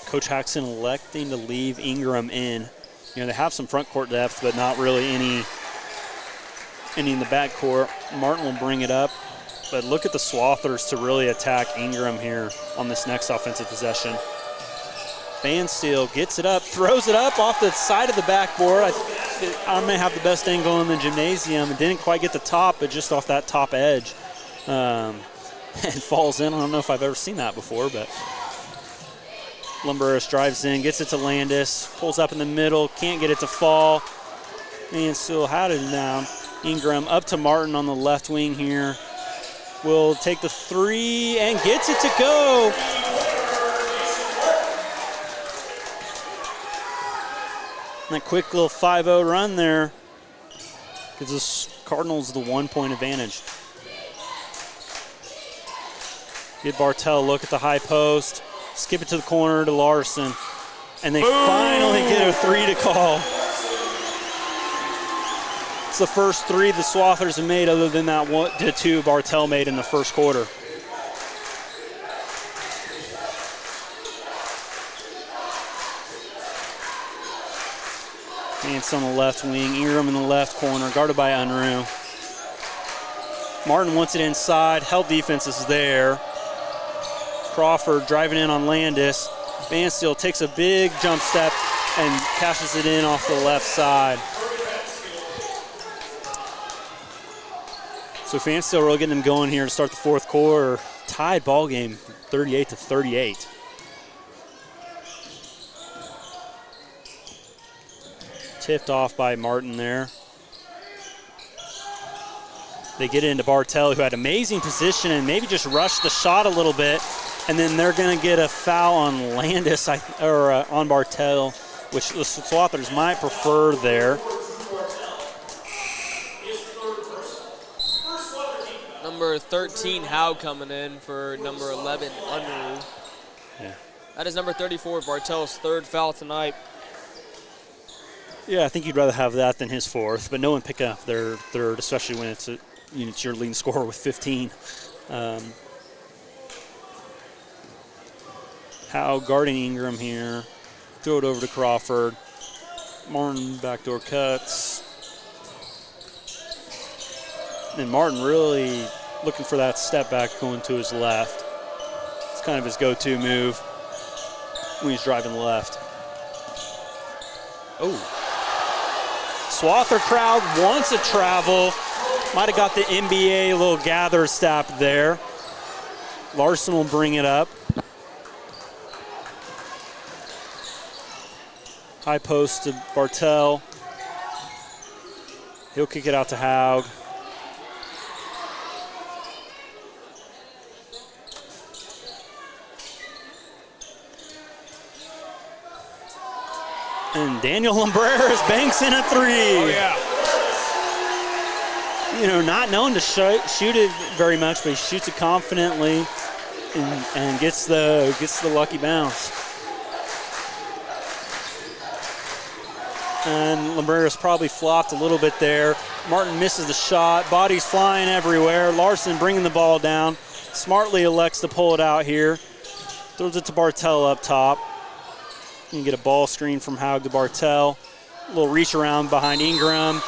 Coach Haxton electing to leave Ingram in. You know, they have some front court depth, but not really any in the back court. Martin will bring it up, but look at the Swathers to really attack Ingram here on this next offensive possession. Bansteele gets it up, throws it up off the side of the backboard. I may have the best angle in the gymnasium. It didn't quite get the top, but just off that top edge. And falls in. I don't know if I've ever seen that before, but Lumbreras drives in, gets it to Landis, pulls up in the middle, can't get it to fall. Bansteele had it down. Ingram up to Martin on the left wing here. Will take the 3 and gets it to go. That quick little 5-0 run there gives the Cardinals the 1-point advantage. Give Bartell a look at the high post. Skip it to the corner to Larson. And they finally get a 3 to call. It's the first 3 the Swathers have made other than that 2 Bartell made in the first quarter. Vance on the left wing, Ingram in the left corner, guarded by Unruh. Martin wants it inside, held defense is there. Crawford driving in on Landis. Bansteele takes a big jump step and cashes it in off the left side. So Bansteele really getting them going here to start the fourth quarter. Tied ball game, 38-38. Tipped off by Martin there. They get it into Bartell, who had amazing position and maybe just rushed the shot a little bit. And then they're going to get a foul on Landis, on Bartell, which the Swathers might prefer there. Number 13, Howe, coming in for number 11, Unruh. Yeah. That is number 34, Bartell's 3rd foul tonight. Yeah, I think you'd rather have that than his 4th, but no one pick up their 3rd, especially when it's your leading scorer with 15. Howe guarding Ingram here. Throw it over to Crawford. Martin backdoor cuts. And Martin really looking for that step back going to his left. It's kind of his go-to move when he's driving left. Oh. Swather crowd wants a travel. Might have got the NBA little gather stop there. Larson will bring it up. High post to Bartell. He'll kick it out to Haug. And Daniel Lumbreras banks in a 3. Oh, yeah. You know, not known to shoot it very much, but he shoots it confidently and gets the lucky bounce. And Lumbreras probably flopped a little bit there. Martin misses the shot. Bodies flying everywhere. Larson bringing the ball down. Smartly elects to pull it out here. Throws it to Bartell up top. You can get a ball screen from Haug to Bartell. A little reach around behind Ingram.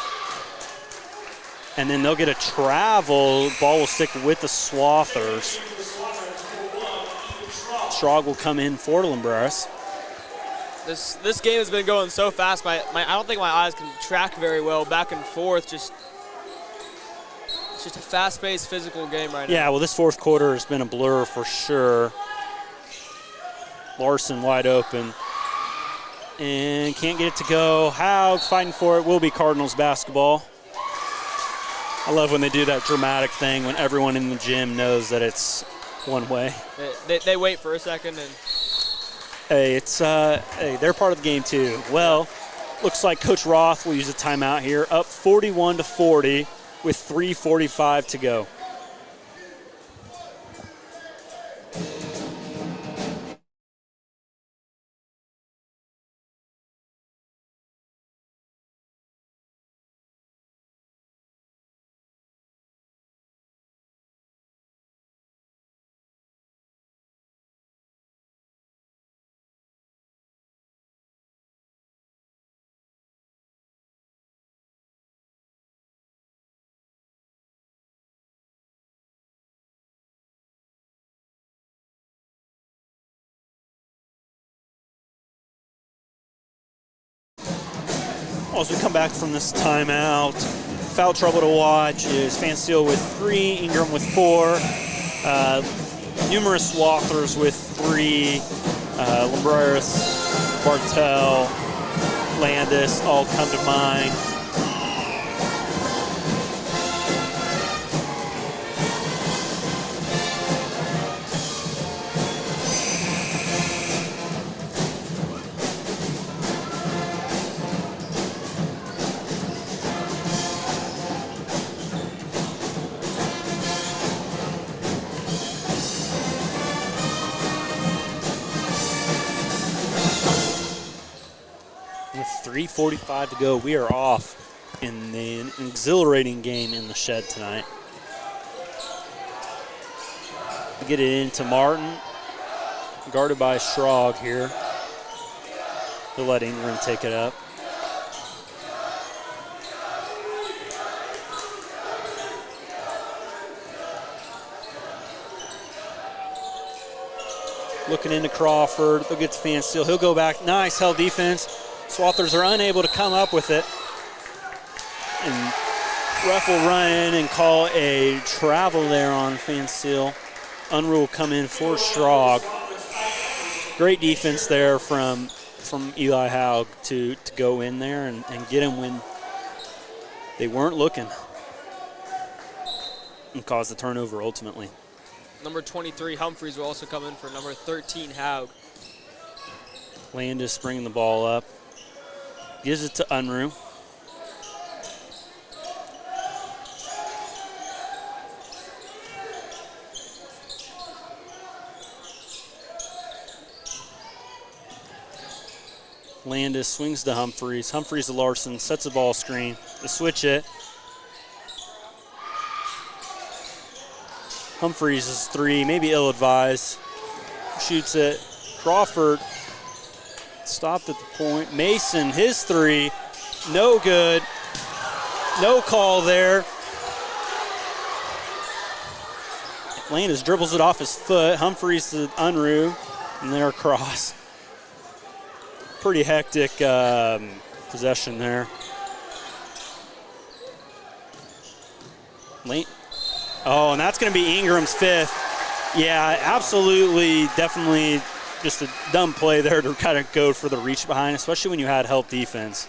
And then they'll get a travel. Ball will stick with the Swathers. Strog will come in for Lumbreras. This game has been going so fast. I don't think my eyes can track very well back and forth. It's just a fast-paced, physical game right now. Yeah, well, this fourth quarter has been a blur for sure. Larson wide open. And can't get it to go. Haug fighting for it. Will be Cardinals basketball. I love when they do that dramatic thing when everyone in the gym knows that it's one way. They wait for a second and... Hey, they're part of the game too. Well, looks like Coach Roth will use a timeout here. Up 41-40. with 3:45 to go. As we come back from this timeout, foul trouble to watch is Fansteel with 3, Ingram with 4, numerous Swathers with 3, Lumbreras, Bartel, Landis all come to mind. With 3:45 to go, we are off in an exhilarating game in the shed tonight. We get it into Martin, guarded by Schrog here. He'll let Ingram take it up. Looking into Crawford, they'll get to Fansteel. He'll go back, nice held defense. Swathers are unable to come up with it. And ref will run in and call a travel there on Fansteel. Unruh will come in for Schrog. Great defense there from Eli Haug to go in there and get him when they weren't looking. And cause the turnover ultimately. Number 23, Humphreys, will also come in for number 13, Haug. Landis bringing the ball up. Gives it to Unruh. Landis swings to Humphreys. Humphreys to Larson, sets a ball screen. They switch it. Humphreys is 3, maybe ill-advised. Shoots it. Crawford stopped at the point. Mason, his 3, no good. No call there. Landis dribbles it off his foot. Humphreys to Unruh, and they're across. Pretty hectic possession there. Oh, and that's going to be Ingram's 5th. Yeah, absolutely, definitely just a dumb play there to kind of go for the reach behind, especially when you had help defense.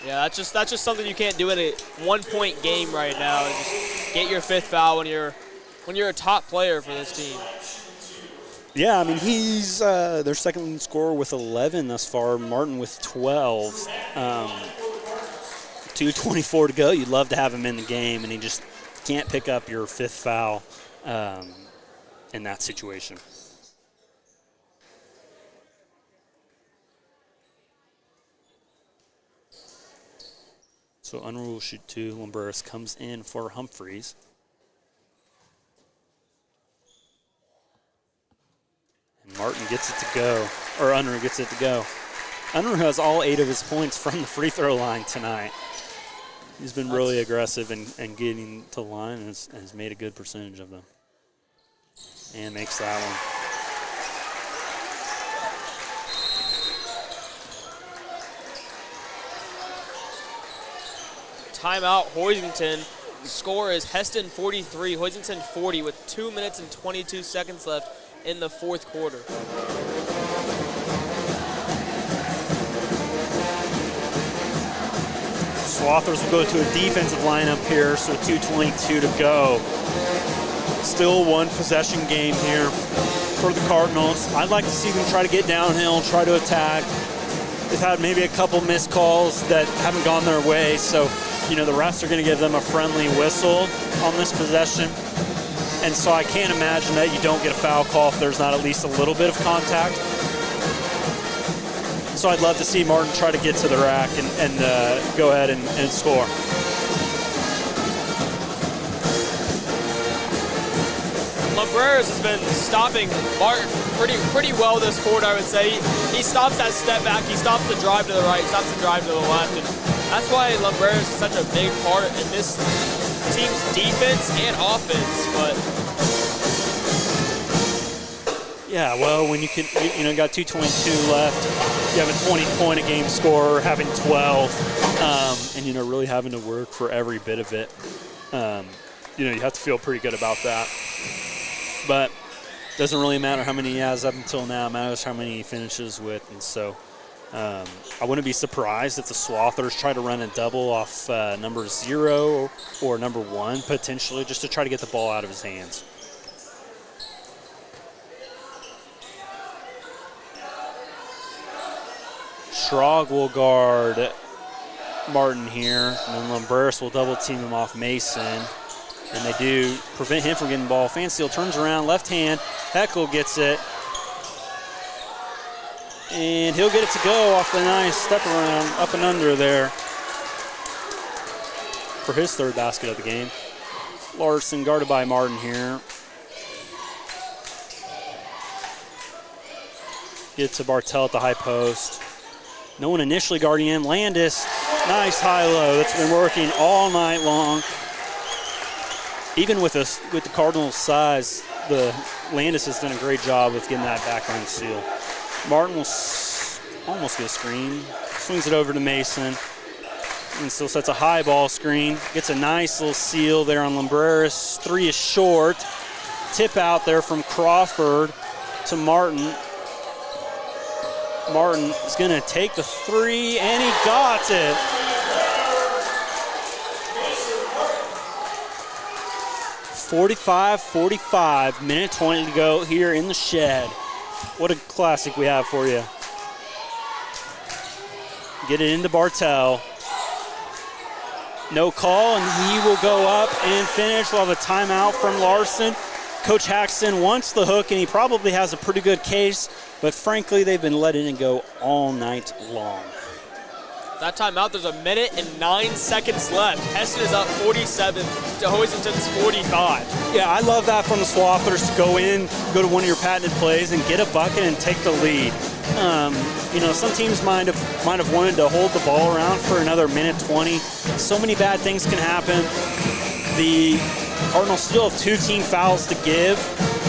Yeah, that's just something you can't do in a one-point game right now. Just get your 5th foul when you're a top player for this team. Yeah, I mean, he's their second leading scorer with 11 thus far. Martin with 12. 2:24 to go. You'd love to have him in the game, and he just can't pick up your 5th foul in that situation. So Unruh will shoot 2. Lumbreras comes in for Humphreys. And Martin gets it to go, or Unruh gets it to go. Unruh has all 8 of his points from the free throw line tonight. He's been really aggressive and getting to the line and has made a good percentage of them. And makes that one. Timeout, Hoisington. The score is Hesston 43, Hoisington 40 with 2 minutes and 22 seconds left in the 4th quarter. Swathers will go to a defensive lineup here, so 2:22 to go. Still one possession game here for the Cardinals. I'd like to see them try to get downhill, try to attack. They've had maybe a couple missed calls that haven't gone their way, so the refs are going to give them a friendly whistle on this possession. And so I can't imagine that you don't get a foul call if there's not at least a little bit of contact. So I'd love to see Martin try to get to the rack and go ahead and score. Lumbreras has been stopping Martin pretty well this quarter, I would say. He stops that step back, he stops the drive to the right, stops the drive to the left, and that's why Lumbreras is such a big part in this team's defense and offense. But yeah, well, when you got 2:22 left, you have a 20-point-a-game scorer, having 12, and really having to work for every bit of it. You have to feel pretty good about that. But it doesn't really matter how many he has up until now. It matters how many he finishes with. And so I wouldn't be surprised if the Swathers try to run a double off number 0 or number 1, potentially, just to try to get the ball out of his hands. Schrog will guard Martin here, and then Lumbreras will double team him off Mason. And they do prevent him from getting the ball. Fansteel turns around, left hand. Heckel gets it. And he'll get it to go off the nice step around, up and under there for his third basket of the game. Larson guarded by Martin here. Get to Bartell at the high post. No one initially guarding him. Landis, nice high-low. That's been working all night long. Even with the Cardinals' size, the Landis has done a great job with getting that backline seal. Martin will almost get a screen. Swings it over to Mason. And still sets a high ball screen. Gets a nice little seal there on Lumbreras. 3 is short. Tip out there from Crawford to Martin. Martin is going to take the 3, and he got it. .45, minute 20 to go here in the shed. What a classic we have for you. Get it into Bartell. No call, and he will go up and finish. We'll have a timeout from Larson. Coach Haxton wants the hook, and he probably has a pretty good case, but frankly, they've been letting it go all night long. That timeout, there's 1 minute and 9 seconds left. Hesston is up 47 to Hoisington's 45. Yeah, I love that from the Swathers to go to one of your patented plays and get a bucket and take the lead. Some teams might have wanted to hold the ball around for another minute 20. So many bad things can happen. The Cardinals still have 2 team fouls to give,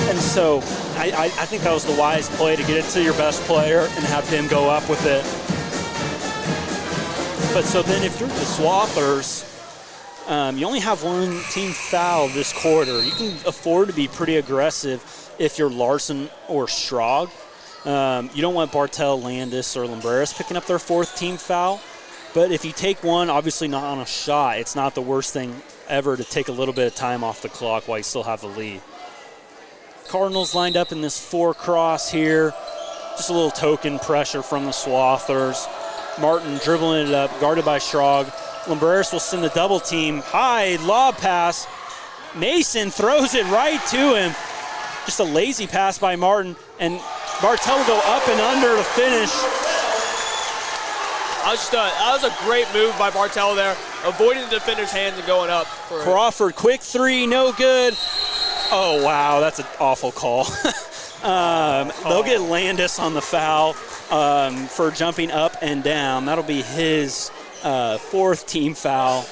and so I think that was the wise play to get it to your best player and have him go up with it. But so then if you're the Swathers, you only have 1 team foul this quarter. You can afford to be pretty aggressive if you're Larson or Schrog. You don't want Bartell, Landis, or Lumbreras picking up their 4th team foul. But if you take one, obviously not on a shot, it's not the worst thing ever to take a little bit of time off the clock while you still have the lead. Cardinals lined up in this 4 cross here. Just a little token pressure from the Swathers. Martin dribbling it up, guarded by Schrog. Lumbreras will send the double team. High lob pass. Mason throws it right to him. Just a lazy pass by Martin, and Bartell will go up and under to finish. That was a great move by Bartell there, avoiding the defender's hands and going up. Crawford, quick 3, no good. Oh, wow, that's an awful call. They'll get Landis on the foul for jumping up and down. That'll be his 4th team foul.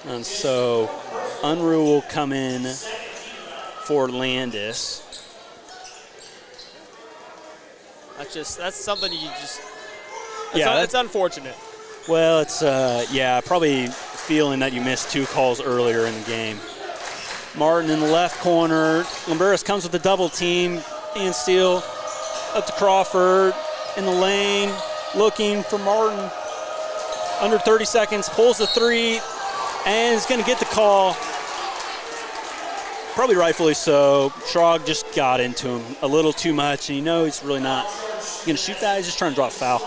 And so Unruh will come in for Landis. That's something you just... It's unfortunate. Well, it's, probably feeling that you missed 2 calls earlier in the game. Martin in the left corner. Lumbreras comes with the double team. And Steele up to Crawford in the lane, looking for Martin. Under 30 seconds, pulls the 3, and is going to get the call. Probably rightfully so. Schrog just got into him a little too much, and he's really not going to shoot that? He's just trying to draw a foul.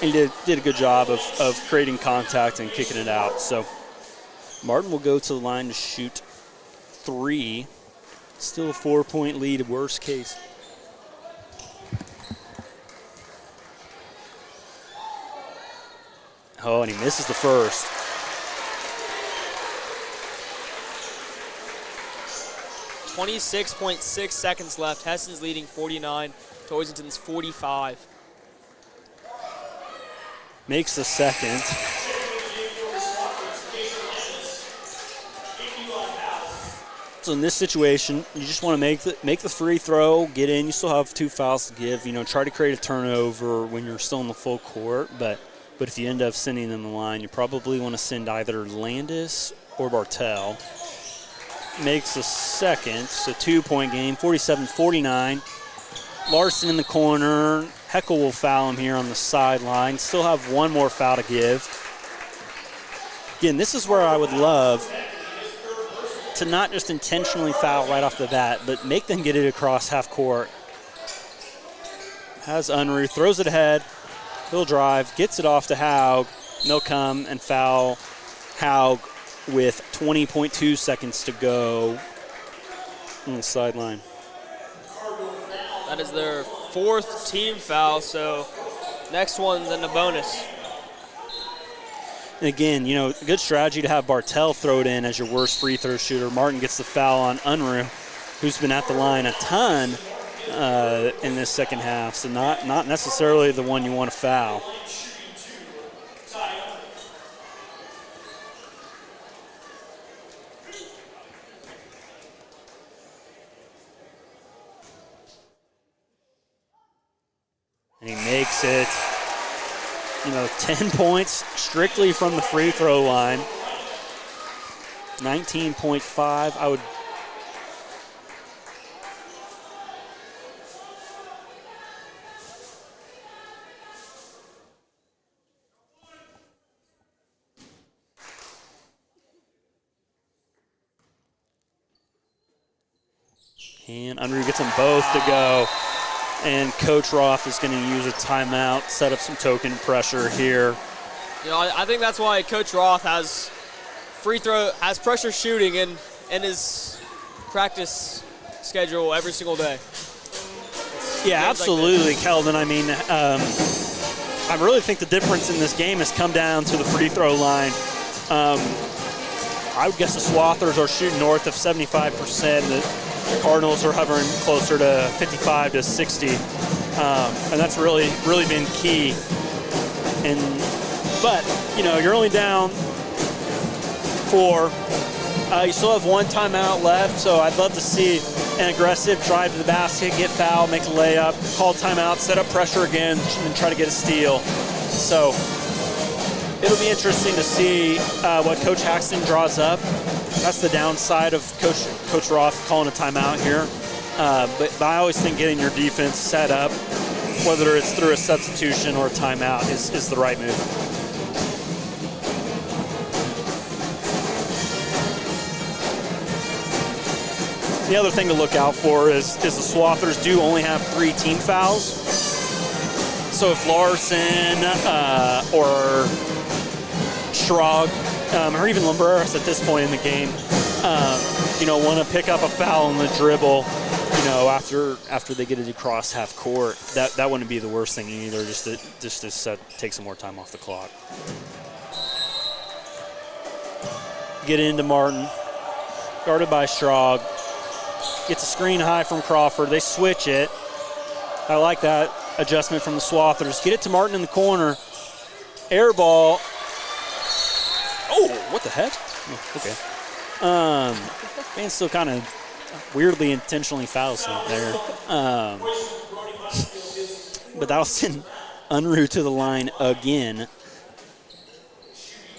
And he did a good job of creating contact and kicking it out. So Martin will go to the line to shoot 3. Still a 4-point lead, worst case. Oh, and he misses the first. .6 seconds left. Hesston's leading 49 to Hoisington's 45. Makes the second. So in this situation, you just want to make the free throw, get in. You still have 2 fouls to give. Try to create a turnover when you're still in the full court. But if you end up sending them the line, you probably want to send either Landis or Bartel. Makes the second. It's a 2-point game, 47-49. Larson in the corner. Heckel will foul him here on the sideline. Still have 1 more foul to give. Again, this is where I would love to not just intentionally foul right off the bat, but make them get it across half court. Has Unruh, throws it ahead. He'll drive, gets it off to Haug. And they'll come and foul Haug with 20.2 seconds to go on the sideline. That is their 4th team foul, so next one's in the bonus. And again, good strategy to have Bartel throw it in as your worst free throw shooter. Martin gets the foul on Unruh, who's been at the line a ton in this second half, so not necessarily the one you want to foul. And he makes it, 10 points strictly from the free throw line. 19.5, I would. And Unruh gets them both to go. And Coach Roth is going to use a timeout, set up some token pressure here. I think that's why Coach Roth has pressure shooting in his practice schedule every single day. Yeah, absolutely, like Keldon. I really think the difference in this game has come down to the free throw line. I would guess the Swathers are shooting north of 75%. The Cardinals are hovering closer to 55 to 60, and that's really been key. But you're only down 4. You still have 1 timeout left, so I'd love to see an aggressive drive to the basket, get fouled, make a layup, call timeout, set up pressure again, and try to get a steal. So it'll be interesting to see what Coach Hesston draws up. That's the downside of Coach Roth calling a timeout here. But I always think getting your defense set up, whether it's through a substitution or a timeout, is the right move. The other thing to look out for is the Swathers do only have 3 team fouls. So if Larson or Schrag or even Lumbreras at this point in the game, want to pick up a foul on the dribble, after they get it across half court, that wouldn't be the worst thing either, just to take some more time off the clock. Get into Martin, guarded by Schrag. Gets a screen high from Crawford. They switch it. I like that adjustment from the Swathers. Get it to Martin in the corner. Air ball. Oh, what the heck? Oh, okay. Man still kind of weirdly intentionally fouls him there. But that'll send Unruh to the line again.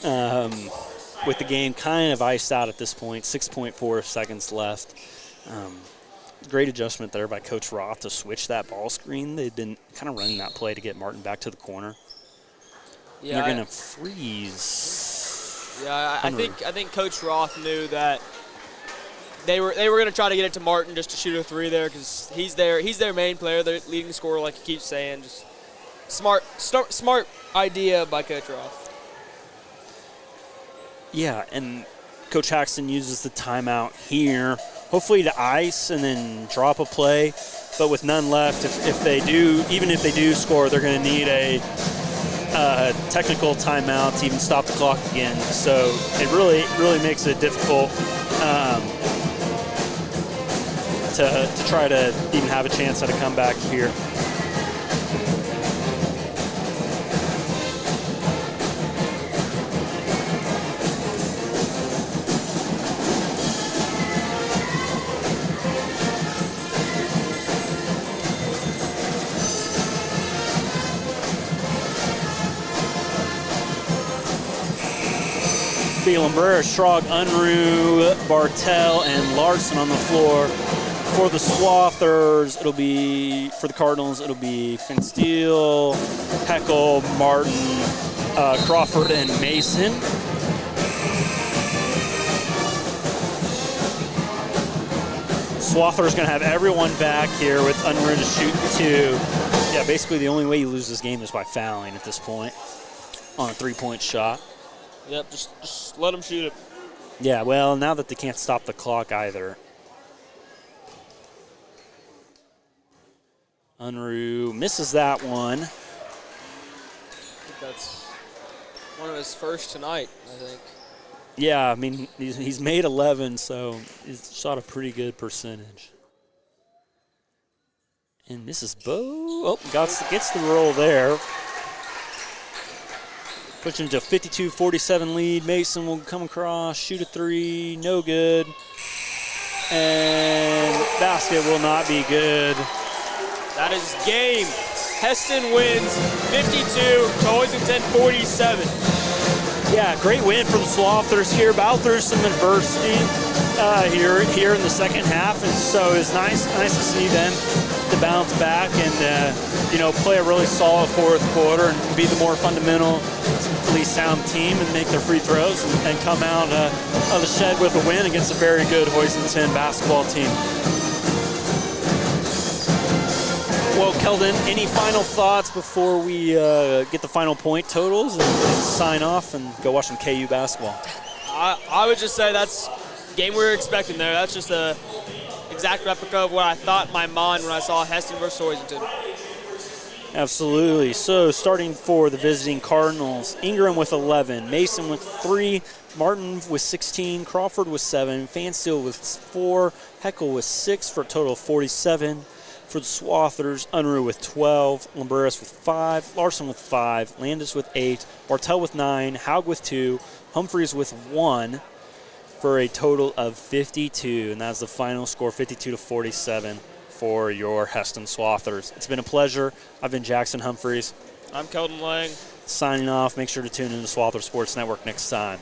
With the game kind of iced out at this point, 6.4 seconds left. Great adjustment there by Coach Roth to switch that ball screen. They've been kind of running that play to get Martin back to the corner. Yeah, they're going to freeze. Yeah, I think Coach Roth knew that they were going to try to get it to Martin just to shoot a three there because he's their main player, their leading scorer, like he keeps saying. Just smart idea by Coach Roth. Yeah, and Coach Haxton uses the timeout here, hopefully to ice and then drop a play. But with none left, even if they do score, they're going to need a technical timeout to even stop the clock again. So it really makes it difficult to try to even have a chance at a comeback here. Lumber, Schrog, Unruh, Bartell, and Larson on the floor. For the Swathers, for the Cardinals, it'll be Finsteel, Heckel, Martin, Crawford, and Mason. Swathers going to have everyone back here with Unruh to shoot two. Yeah, basically the only way you lose this game is by fouling at this point on a three-point shot. Yep, just let them shoot it. Yeah, well, now that they can't stop the clock either. Unruh misses that one. I think that's one of his first tonight, I think. Yeah, I mean, he's made 11, so he's shot a pretty good percentage. And this is Bo. Oh, gets the roll there. Pushing to a 52-47 lead. Mason will come across, shoot a three, no good. And basket will not be good. That is game. Hesston wins 52 to Hoisington 47. Yeah, great win for the Swathers here. Battled through some adversity here in the second half, and so it's nice to see them to bounce back and play a really solid fourth quarter and be the more fundamentally sound team and make their free throws and come out of the shed with a win against a very good Hoisington basketball team. Well, Keldon, any final thoughts before we get the final point totals and sign off and go watch some KU basketball? I would just say that's the game we were expecting there. That's just a exact replica of what I thought in my mind when I saw Hesston versus Hoisington. Absolutely. So starting for the visiting Cardinals, Ingram with 11, Mason with 3, Martin with 16, Crawford with 7, Fansteel with 4, Heckel with 6 for a total of 47. For the Swathers, Unruh with 12, Lumberis with 5, Larson with 5, Landis with 8, Bartell with 9, Haug with 2, Humphreys with 1 for a total of 52. And that's the final score, 52-47 for your Hesston Swathers. It's been a pleasure. I've been Jackson Humphreys. I'm Keldon Lang. Signing off. Make sure to tune in to Swather Sports Network next time.